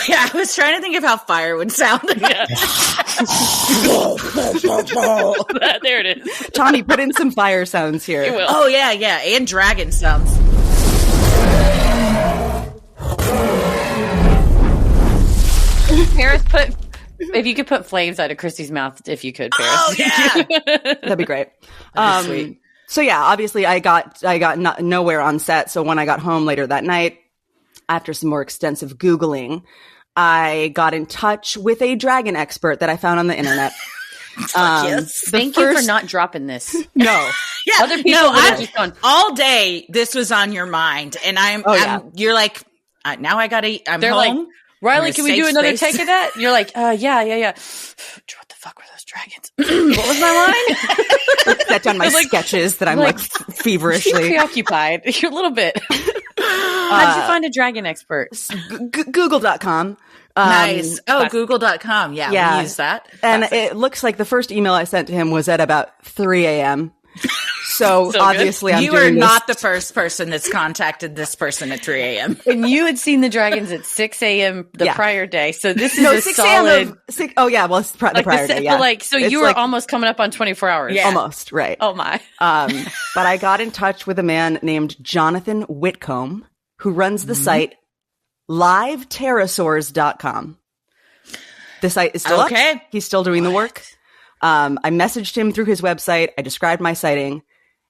Yeah, I was trying to think of how fire would sound. There it is. Tommy, put in some fire sounds here. Oh, yeah, and dragon sounds. Paris, if you could put flames out of Christy's mouth, if you could, Paris. Oh yeah, That'd be great. that'd be sweet. So yeah, obviously I got nowhere on set. So when I got home later that night, after some more extensive Googling, I got in touch with a dragon expert that I found on the internet. Yes. Thank you for not dropping this. No. Yeah, Other people would have just gone, all day. This was on your mind, and you're like, now I gotta. They're home. like, Riley, can we do another space. take of that? You're like, yeah. What the fuck were those dragons? What was my line? Set down my sketches that I'm like feverishly preoccupied. You're a little bit. How'd you find a dragon expert? Google.com. Nice. Google.com. Yeah, we use that. And it looks like the first email I sent to him was at about 3 a.m. So obviously you are not the first person that's contacted this person at 3 a.m. And you had seen the dragons at 6 a.m. the prior day. So this is a 6 solid. The prior day. Yeah. So you were almost coming up on 24 hours. Yeah. Almost, right. Oh my. But I got in touch with a man named Jonathan Whitcomb, who runs the site livepterosaurs.com. The site is still up. He's still doing the work. I messaged him through his website. I described my sighting,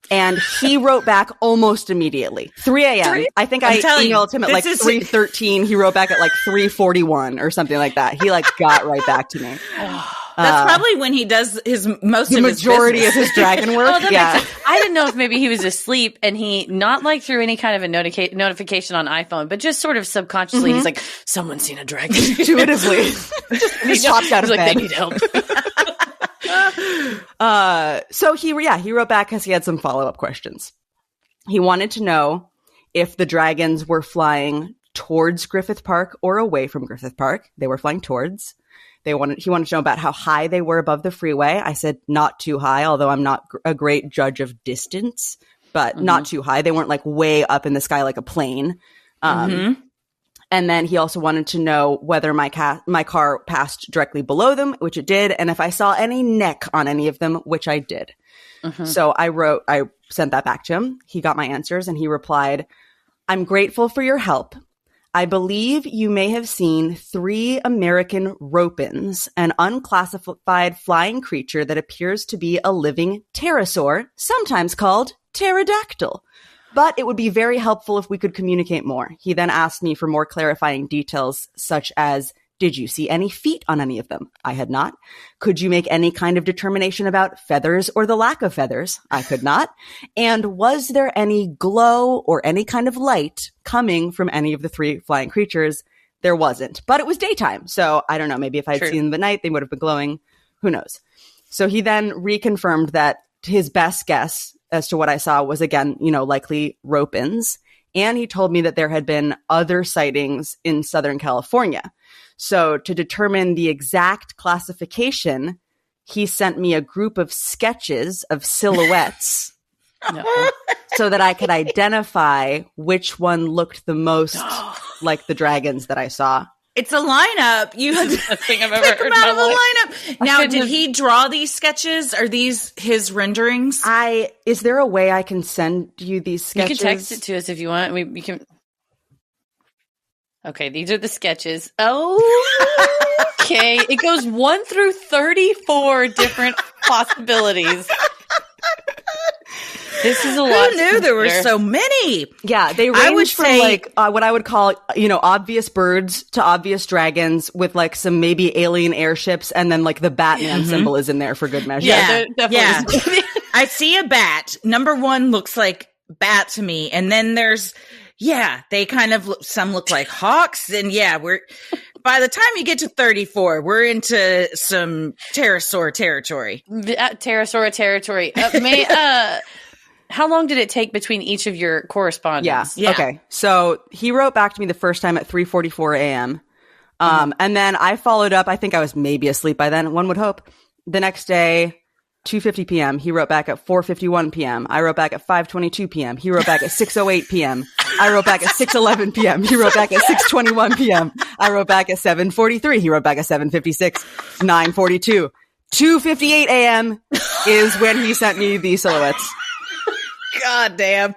and he wrote back almost immediately. 3 a.m. I think I emailed him at like 3:13. He wrote back at like 3:41 or something like that. He like got right back to me. That's probably when he does the majority of his dragon work. I didn't know if maybe he was asleep and he not like through any kind of a notification on iPhone, but just sort of subconsciously, he's like, someone's seen a dragon. Intuitively, he popped out of bed. Like, they need help. So he wrote back because he had some follow-up questions. He wanted to know if the dragons were flying towards Griffith Park or away from Griffith Park. They were flying towards. He wanted to know about how high they were above the freeway. I said not too high, although I'm not a great judge of distance, but not too high. They weren't like way up in the sky like a plane. And then he also wanted to know whether my car passed directly below them, which it did, and if I saw any neck on any of them, which I did. So I sent that back to him. He got my answers, and he replied, "I'm grateful for your help. I believe you may have seen 3 American ropens, an unclassified flying creature that appears to be a living pterosaur, sometimes called pterodactyl. But it would be very helpful if we could communicate more." He then asked me for more clarifying details, such as, did you see any feet on any of them? I had not. Could you make any kind of determination about feathers or the lack of feathers? I could not. And was there any glow or any kind of light coming from any of the 3 flying creatures? There wasn't. But it was daytime. So I don't know. Maybe if I'd seen them at night, they would have been glowing. Who knows? So he then reconfirmed that his best guess as to what I saw was, again, likely ropens. And he told me that there had been other sightings in Southern California. So to determine the exact classification, he sent me a group of sketches of silhouettes so that I could identify which one looked the most like the dragons that I saw. It's a lineup. You have to thing I've ever heard out of a lineup. Now, did he draw these sketches? Are these his renderings? Is there a way I can send you these sketches? You can text it to us if you want. We can. Okay, these are the sketches. Oh, okay. It goes 1 through 34 different possibilities. This is a lot. Who knew there were so many? Yeah, they range from like what I would call, obvious birds to obvious dragons with like some maybe alien airships, and then like the Batman symbol is in there for good measure. Yeah. I see a bat. Number 1 looks like bat to me, and then there's they kind of some look like hawks, and we're by the time you get to 34, we're into some pterosaur territory. Pterosaur territory. How long did it take between each of your correspondence? Yeah. Okay. So he wrote back to me the first time at 3:44 a.m. And then I followed up. I think I was maybe asleep by then. One would hope. The next day, 2:50 p.m. He wrote back at 4:51 p.m. I wrote back at 5:22 p.m. He wrote back at 6:08 p.m. I wrote back at 6:11 p.m. He wrote back at 6:21 p.m. I wrote back at 7:43. He wrote back at 7:56, 9:42. 2:58 a.m. is when he sent me the silhouettes. God damn.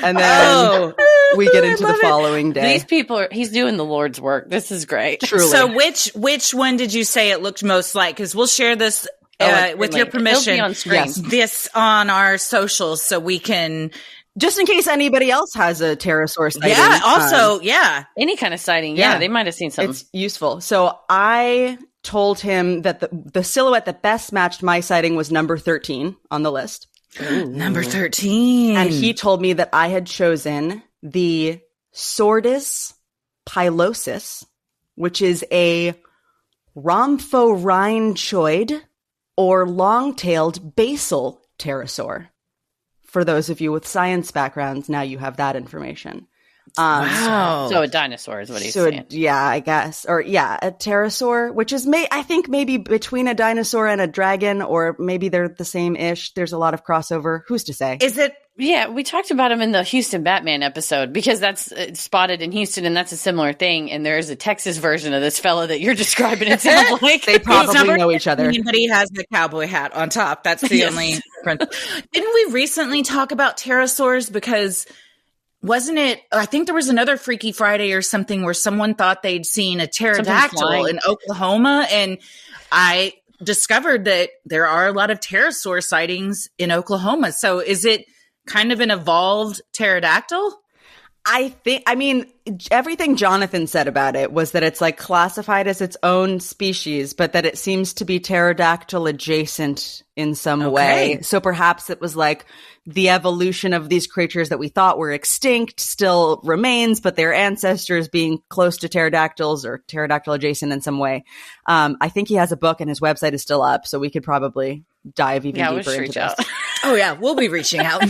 And then we get into the following day. These people he's doing the Lord's work. This is great. Truly. So which one did you say it looked most like? Because we'll share this with your permission. It'll be on screen. Yes. This on our socials so we can. Just in case anybody else has a pterosaur sighting. Yeah. Also, yeah. Any kind of sighting. Yeah. Yeah, they might have seen something. It's useful. So I told him that the silhouette that best matched my sighting was number 13 on the list. Number 13. And he told me that I had chosen the Sordus pilosus, which is a rhomphorhynchoid or long-tailed basal pterosaur. For those of you with science backgrounds, now you have that information. Wow. So a dinosaur is what he's saying. Yeah, I guess. Or yeah, a pterosaur, which is I think maybe between a dinosaur and a dragon, or maybe they're the same-ish. There's a lot of crossover. Who's to say? Is it? Yeah, we talked about him in the Houston Batman episode because that's spotted in Houston, and that's a similar thing. And there's a Texas version of this fella that you're describing. It sounds like They probably know each other. But he has the cowboy hat on top. That's the only difference. Didn't we recently talk about pterosaurs? Because wasn't it? I think there was another Freaky Friday or something where someone thought they'd seen a pterodactyl in Oklahoma, and I discovered that there are a lot of pterosaur sightings in Oklahoma. So is it kind of an evolved pterodactyl? I mean, everything Jonathan said about it was that it's like classified as its own species, but that it seems to be pterodactyl adjacent in some way. So perhaps it was like the evolution of these creatures that we thought were extinct still remains, but their ancestors being close to pterodactyls or pterodactyl adjacent in some way. I think he has a book and his website is still up, so we could probably dive even deeper into this. Oh yeah, we'll be reaching out.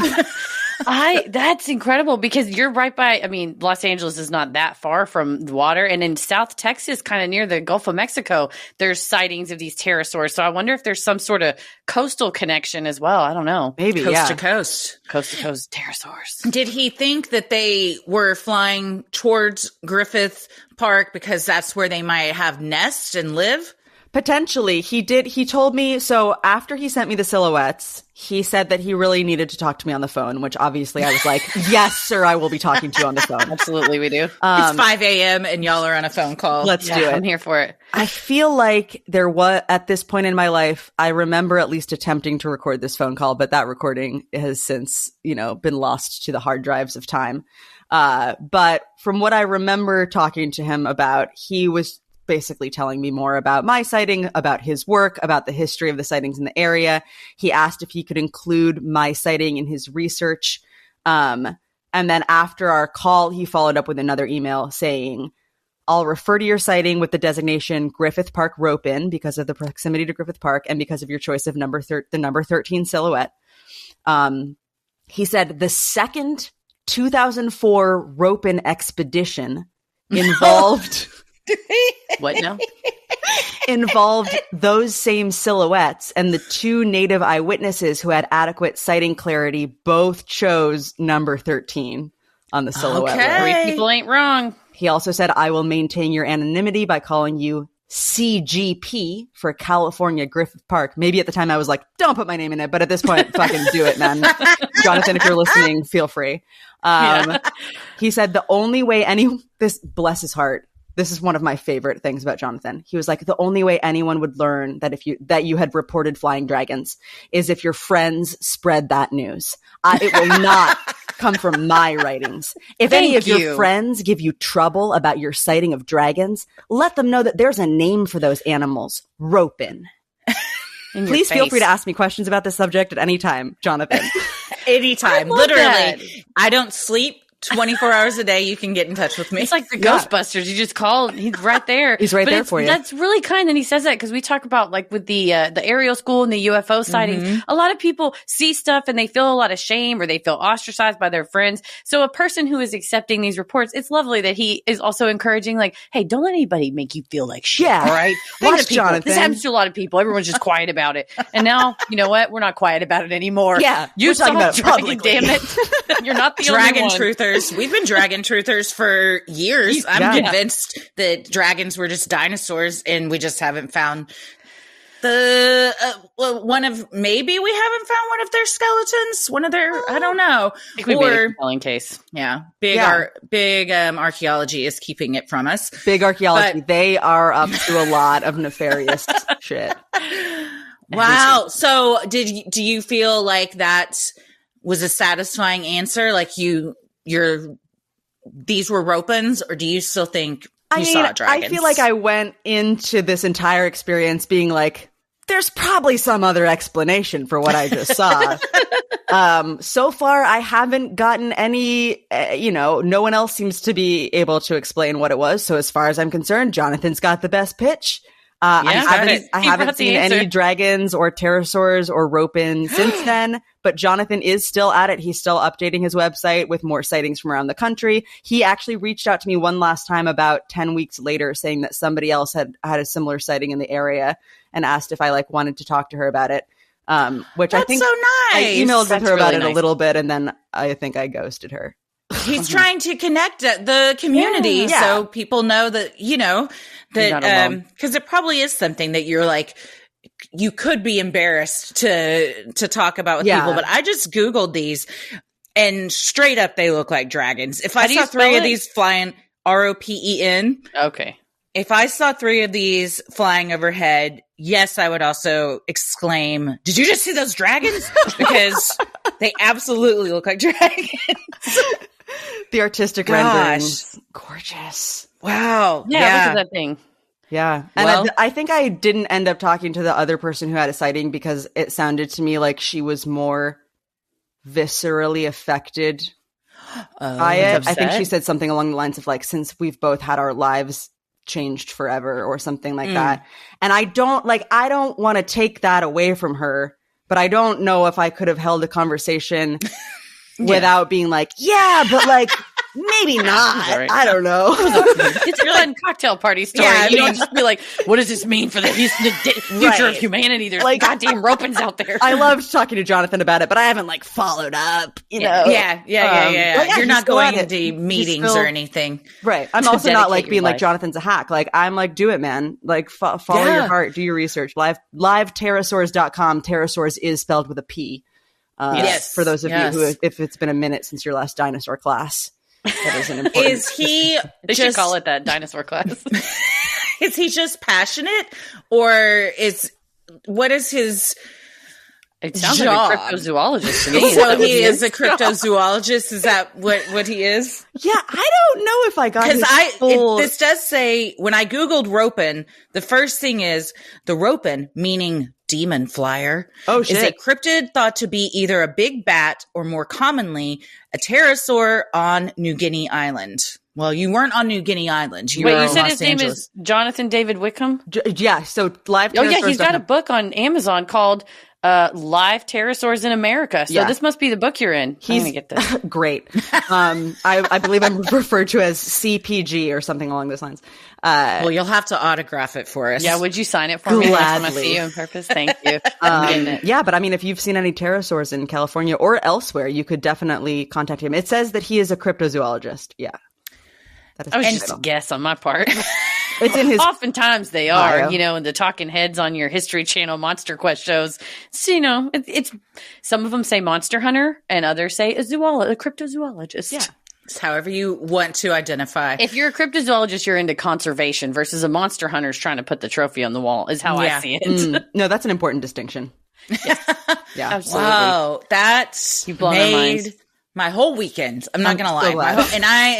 That's incredible because you're right by, I mean, Los Angeles is not that far from the water. And in South Texas, kind of near the Gulf of Mexico, there's sightings of these pterosaurs. So I wonder if there's some sort of coastal connection as well. I don't know. Maybe, Coast to coast. Coast to coast pterosaurs. Did he think that they were flying towards Griffith Park because that's where they might have nests and live? Potentially. He told me, so after he sent me the silhouettes, he said that he really needed to talk to me on the phone, which obviously I was like, yes, sir, I will be talking to you on the phone. Absolutely, we do. It's 5 a.m. and y'all are on a phone call. Let's do it. I'm here for it. I feel like there was, at this point in my life, I remember at least attempting to record this phone call, but that recording has since, been lost to the hard drives of time. But from what I remember talking to him about, he was basically telling me more about my sighting, about his work, about the history of the sightings in the area. He asked if he could include my sighting in his research. And then after our call, he followed up with another email saying, I'll refer to your sighting with the designation Griffith Park rope-in because of the proximity to Griffith Park and because of your choice of the number 13 silhouette. He said the second 2004 rope-in expedition involved... What now? Involved those same silhouettes, and the two native eyewitnesses who had adequate sighting clarity both chose number 13 on the silhouette. Okay. Three people ain't wrong. He also said, I will maintain your anonymity by calling you CGP for California Griffith Park. Maybe at the time I was like, don't put my name in it, but at this point, fucking do it, man. Jonathan, if you're listening, feel free. He said the only way this, bless his heart, this is one of my favorite things about Jonathan. He was like, the only way anyone would learn that you had reported flying dragons is if your friends spread that news. It will not come from my writings. If any of your friends give you trouble about your sighting of dragons, let them know that there's a name for those animals, rope-in. Please feel free to ask me questions about this subject at any time, Jonathan. Anytime. Literally. I don't sleep. 24 hours a day, you can get in touch with me. It's like the Ghostbusters. You just call, he's right there. He's right there for you. That's really kind. And he says that because we talk about like with the aerial school and the UFO sightings, a lot of people see stuff and they feel a lot of shame or they feel ostracized by their friends. So a person who is accepting these reports, it's lovely that he is also encouraging like, hey, don't let anybody make you feel like shit. Yeah. All right. A lot of people. Jonathan. This happens to a lot of people. Everyone's just quiet about it. And now, you know what? We're not quiet about it anymore. Yeah. You talking about it dragon, publicly. damn it. You're not the Dragon only one. truthers. We've been dragon truthers for years. I'm convinced that dragons were just dinosaurs and we just haven't found one of, maybe we haven't found one of their skeletons, one of their, I don't know. It could be a compelling case. Yeah. Big archaeology is keeping it from us. Big archaeology. They are up to a lot of nefarious shit. Wow. So do you feel like that was a satisfying answer? Like these were Ropens, or do you still think you saw dragons? I feel like I went into this entire experience being like, there's probably some other explanation for what I just saw. So far, I haven't gotten any, no one else seems to be able to explain what it was. So as far as I'm concerned, Jonathan's got the best pitch. I haven't seen any dragons or pterosaurs or ropen since then, but Jonathan is still at it. He's still updating his website with more sightings from around the country. He actually reached out to me one last time about 10 weeks later saying that somebody else had a similar sighting in the area and asked if I wanted to talk to her about it. Which That's I think so nice. I emailed with her about it nice. a little bit, and then I think I ghosted her. He's trying to connect the community so people know that, that, because it probably is something that you're like, you could be embarrassed to talk about with people. But I just Googled these and straight up, they look like dragons. If I saw 3 of these flying, Ropen. Okay. If I saw 3 of these flying overhead, yes, I would also exclaim, did you just see those dragons? Because they absolutely look like dragons. The artistic renderings. Gorgeous. Wow. Yeah, look at that thing. Yeah. And I think I didn't end up talking to the other person who had a sighting because it sounded to me like she was more viscerally affected by it. Upset? I think she said something along the lines of since we've both had our lives changed forever or something like that. And I don't want to take that away from her, but I don't know if I could have held a conversation without being like, but maybe not. Right. I don't know. It's a fun cocktail party story. You don't just be like, what does this mean for the future of humanity? There's goddamn Ropens out there. I loved talking to Jonathan about it, but I haven't followed up, you know? Yeah. You're not going into meetings or anything. Right. I'm also not being life. Jonathan's a hack. I'm do it, man. Follow your heart, do your research. Livepterosaurs.com. Pterosaurs is spelled with a P. Yes. For those of you who, if it's been a minute since your last dinosaur class. That is an important. Is he? They should call it that, dinosaur class. Is he just passionate, or what is his? It sounds job? like a cryptozoologist to me. So he is a cryptozoologist. Is that what he is? Yeah, I don't know if I got his this does say when I googled Ropen, the first thing is the Ropen, meaning demon flyer, is a cryptid thought to be either a big bat or more commonly a pterosaur on New Guinea Island. Well, you weren't on New Guinea Island. You said his name is Jonathan David Wickham? Yeah, so live. Oh yeah, he's got a book on Amazon called Live Pterosaurs in America. So this must be the book you're in. I'm gonna get this. Great. I believe I'm referred to as CPG or something along those lines. Well, you'll have to autograph it for us. Yeah, would you sign it for me? Next time I see you in purpose? Thank you. Yeah, but I mean, if you've seen any pterosaurs in California or elsewhere, you could definitely contact him. It says that he is a cryptozoologist. Yeah. I was just a guess on my part. It's in his. Oftentimes they are, in the talking heads on your History Channel Monster Quest shows. So, it's some of them say monster hunter and others say a cryptozoologist. Yeah. It's however you want to identify. If you're a cryptozoologist, you're into conservation versus a monster hunter's trying to put the trophy on the wall is how I see it. No, that's an important distinction. Yeah, absolutely. Wow, that's you blown our minds. My whole weekend. I'm not going to lie.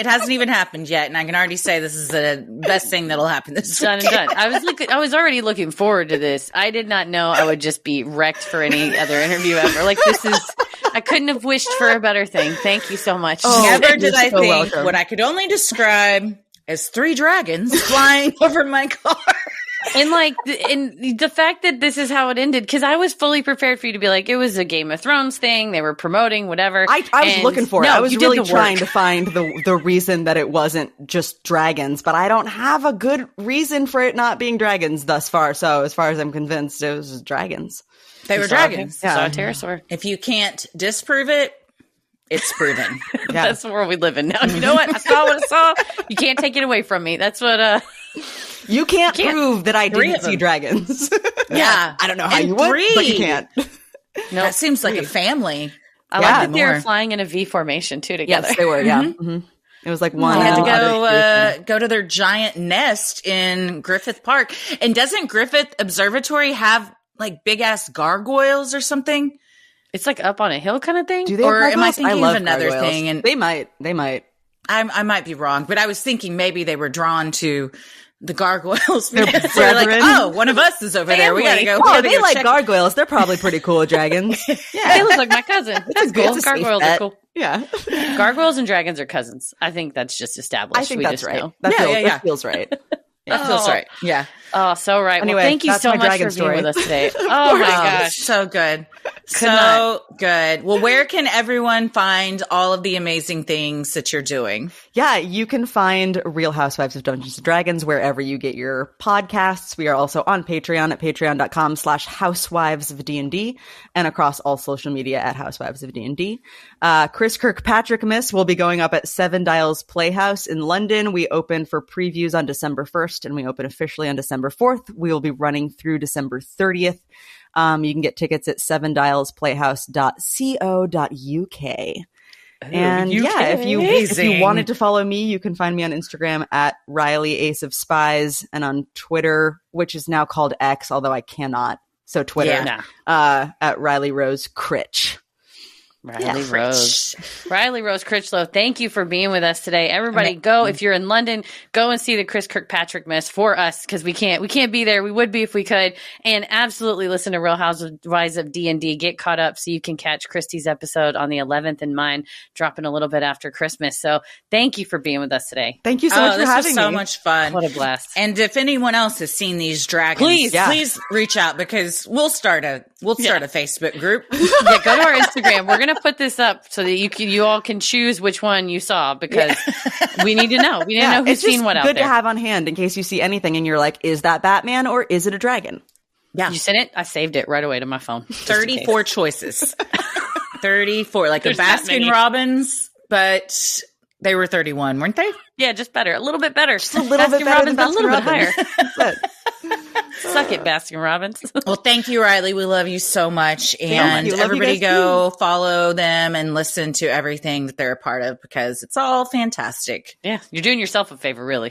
It hasn't even happened yet. And I can already say this is the best thing that'll happen this weekend. Done and done. I was already looking forward to this. I did not know I would just be wrecked for any other interview ever. I couldn't have wished for a better thing. Thank you so much. Never did I think what I could only describe as 3 dragons flying over my car. And the fact that this is how it ended, because I was fully prepared for you to be like, it was a Game of Thrones thing. They were promoting whatever. I was looking for it. I was really trying to find the reason that it wasn't just dragons, but I don't have a good reason for it not being dragons thus far. So as far as I'm convinced, it was dragons. They were dragons. Saw a pterosaur. If you can't disprove it, it's proven. That's the world we live in now. You know what? I saw what I saw. You can't take it away from me. That's what. You can't prove that I didn't see dragons. Yeah. I don't know how And you would, but three. you can't. No, That seems like a family. I Yeah, like that they were more. flying in a V formation too together. Yes, they were. Yeah. Mhm. It was like one. They had to and the other go to their giant nest in Griffith Park. And doesn't Griffith Observatory have like big ass gargoyles or something? It's like up on a hill kind of thing. Do they Or have am I gargoyles? thinking love of another gargoyles. thing? And they might. I might be wrong, but I was thinking maybe they were drawn to the gargoyles. Their because they're like, brethren. oh, one of us is over there. We gotta go. we Oh, gotta they go like check. gargoyles. They're probably pretty cool dragons. Yeah. They look like my cousin. That's cool. It's a safe Gargoyles are bet. cool. Yeah. Gargoyles and dragons are cousins. I think that's just established. I think We that's just right. know. That feels right. That feels right. Yeah. Oh, so right. Anyway, Well, thank you that's so my much dragon for story. being with us today. Oh my gosh. So good. So not. good. Well, where can everyone find all of the amazing things that you're doing? Yeah, you can find Real Housewives of Dungeons and Dragons wherever you get your podcasts. We are also on Patreon at patreon.com/housewives of D&D and across all social media at Housewives of D&D. Chris Kirkpatrick Miss will be going up at Seven Dials Playhouse in London. We open for previews on December 1st and we open officially on December 4th. We will be running through December 30th. You can get tickets at sevendialsplayhouse.co.uk. And yeah, if you wanted to follow me, you can find me on Instagram at Riley Ace of Spies and on Twitter, which is now called X, although I cannot. So Twitter, at Riley Rose Critch. Riley Rose Critchlow, thank you for being with us today. Everybody go, if you're in London, go and see the Chris Kirkpatrick Miss for us, because we can't be there. We would be if we could. And absolutely listen to Real Housewives of D&D. Get caught up so you can catch Christy's episode on the 11th and mine dropping a little bit after Christmas. So thank you for being with us today. Thank you so much for having me. So much fun. What a blast. And if anyone else has seen these dragons, please reach out, because we'll start a Facebook group. Yeah, go to our Instagram. We're gonna put this up so that you all can choose which one you saw, because we need to know. We need to know who's seen what out there. It's good to have on hand in case you see anything and you're like, is that Batman or is it a dragon? Yeah. You sent it? I saved it right away to my phone. 34 choices. 34, like There's a that many. Baskin Robbins, but they were 31, weren't they? Yeah, just better. A little bit better. Just a little bit better than Robbins, a little bit higher. But Suck it, Baskin Robbins. Well, thank you, Riley. We love you so much. And you. Love everybody you guys go follow them and listen to everything that they're a part of, because it's all fantastic. Yeah, you're doing yourself a favor, really.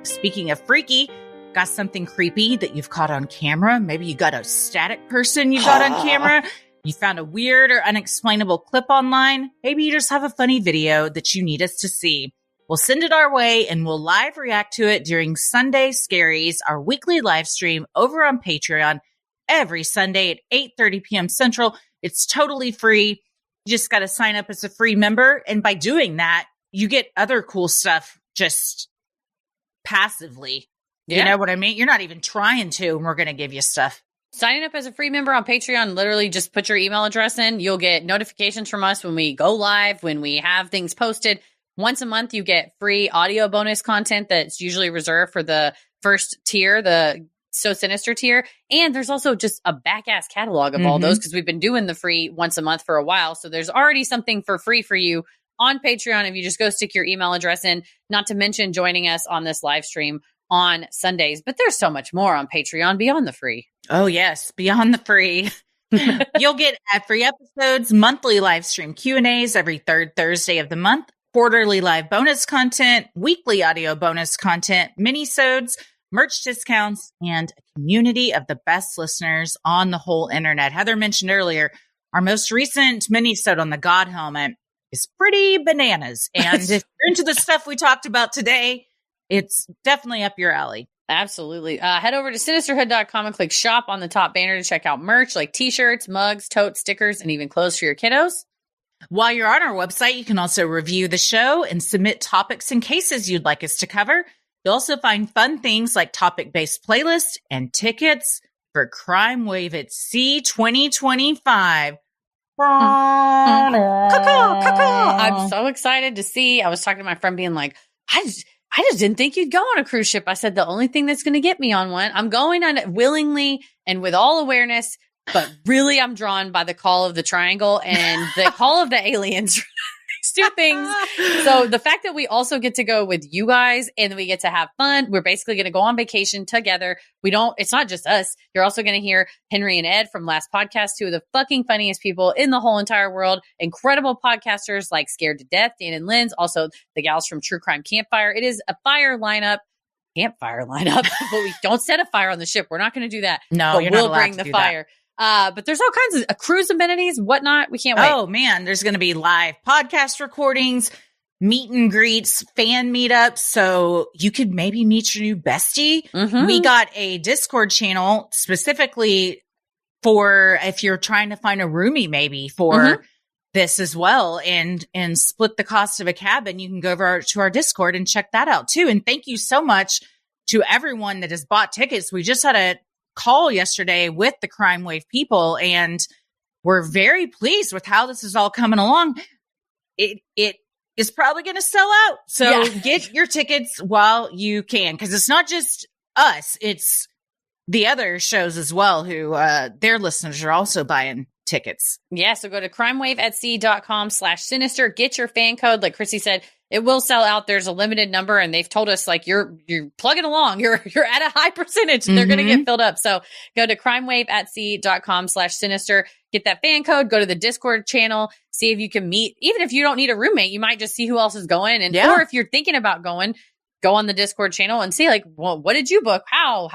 Speaking of freaky, got something creepy that you've caught on camera? Maybe you got a static person you got on camera. You found a weird or unexplainable clip online. Maybe you just have a funny video that you need us to see. Well, send it our way and we'll live react to it during Sunday Scaries, our weekly live stream over on Patreon every Sunday at 8:30 p.m. Central. It's totally free. You just got to sign up as a free member. And by doing that, you get other cool stuff just passively. Yeah. You know what I mean? You're not even trying to, and we're going to give you stuff. Signing up as a free member on Patreon, literally just put your email address in. You'll get notifications from us when we go live, when we have things posted. Once a month, you get free audio bonus content that's usually reserved for the first tier, the So Sinister tier. And there's also just a back-ass catalog of all those, because we've been doing the free once a month for a while. So there's already something for free for you on Patreon if you just go stick your email address in, not to mention joining us on this live stream on Sundays. But there's so much more on Patreon beyond the free. Oh, yes. Beyond the free. You'll get ad-free episodes, monthly live stream Q&As every third Thursday of the month, quarterly live bonus content, weekly audio bonus content, mini-sodes, merch discounts, and a community of the best listeners on the whole internet. Heather mentioned earlier, our most recent mini-sode on the God Helmet is pretty bananas. And if you're into the stuff we talked about today, it's definitely up your alley. Absolutely. Head over to Sinisterhood.com and click shop on the top banner to check out merch like t-shirts, mugs, totes, stickers, and even clothes for your kiddos. While you're on our website, you can also review the show and submit topics and cases you'd like us to cover. You'll also find fun things like topic-based playlists and tickets for Crime Wave at Sea 2025. I'm so excited to see. I was talking to my friend being like, I just didn't think you'd go on a cruise ship. I said, the only thing that's going to get me on one, I'm going on it willingly and with all awareness, but really I'm drawn by the call of the triangle and the call of the aliens. do things. So the fact that we also get to go with you guys and we get to have fun, we're basically going to go on vacation together. It's not just us. You're also going to hear Henry and Ed from last podcast, two of the fucking funniest people in the whole entire world. Incredible podcasters like Scared to Death, Dan and Lynn's, also the gals from True Crime Campfire. It is a campfire lineup, but we don't set a fire on the ship. We're not going to do that. No, but you're we'll not allowed bring to the do fire. But there's all kinds of cruise amenities, whatnot. We can't wait. Oh man, there's going to be live podcast recordings, meet and greets, fan meetups. So you could maybe meet your new bestie. Mm-hmm. We got a Discord channel specifically for if you're trying to find a roomie, maybe for this as well, and split the cost of a cabin. You can go over to our Discord and check that out too. And thank you so much to everyone that has bought tickets. We just had a call yesterday with the Crime Wave people, and we're very pleased with how this is all coming along. It is probably going to sell out. So get your tickets while you can, because it's not just us. It's the other shows as well who their listeners are also buying tickets. Yeah, so go to crimewaveatc.com/sinister. Get your fan code. Like Chrissy said, it will sell out. There's a limited number, and they've told us like you're plugging along. You're at a high percentage. They're going to get filled up. So go to crimewaveatc.com/sinister. Get that fan code. Go to the Discord channel. See if you can meet. Even if you don't need a roommate, you might just see who else is going. And or if you're thinking about going, go on the Discord channel and see like, well, what did you book? How?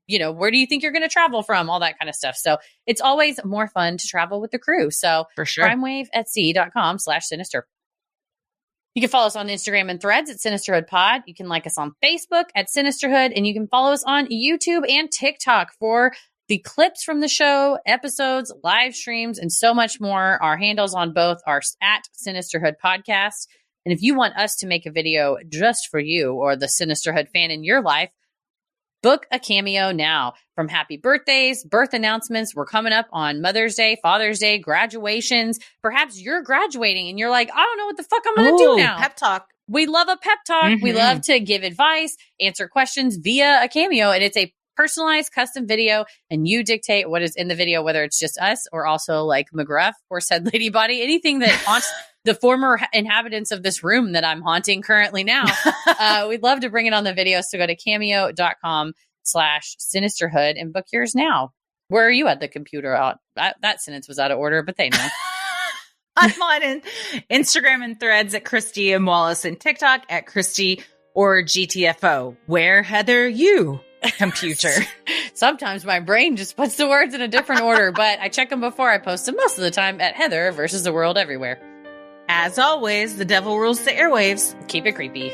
Where do you think you're going to travel from? All that kind of stuff. So it's always more fun to travel with the crew. So for sure, crimewaveatc.com/sinister. You can follow us on Instagram and Threads at Sinisterhood Pod. You can like us on Facebook at Sinisterhood, and you can follow us on YouTube and TikTok for the clips from the show, episodes, live streams, and so much more. Our handles on both are at Sinisterhood Podcast. And if you want us to make a video just for you or the Sinisterhood fan in your life, book a cameo now. From happy birthdays, birth announcements. We're coming up on Mother's Day, Father's Day, graduations. Perhaps you're graduating and you're like, I don't know what the fuck I'm going to do now. Pep talk. We love a pep talk. We love to give advice, answer questions via a cameo. And it's a personalized custom video. And you dictate what is in the video, whether it's just us or also like McGruff or said lady body, anything that haunts the former inhabitants of this room that I'm haunting currently now. We'd love to bring it on the video. So go to cameo.com/sinisterhood and book yours now. Where are you at the computer? That sentence was out of order, but they know. I'm on Instagram and Threads at Christy M. Wallace and TikTok at Christy or GTFO. Where, Heather, you, computer? Sometimes my brain just puts the words in a different order, but I check them before I post them most of the time at Heather versus the world everywhere. As always, the devil rules the airwaves. Keep it creepy.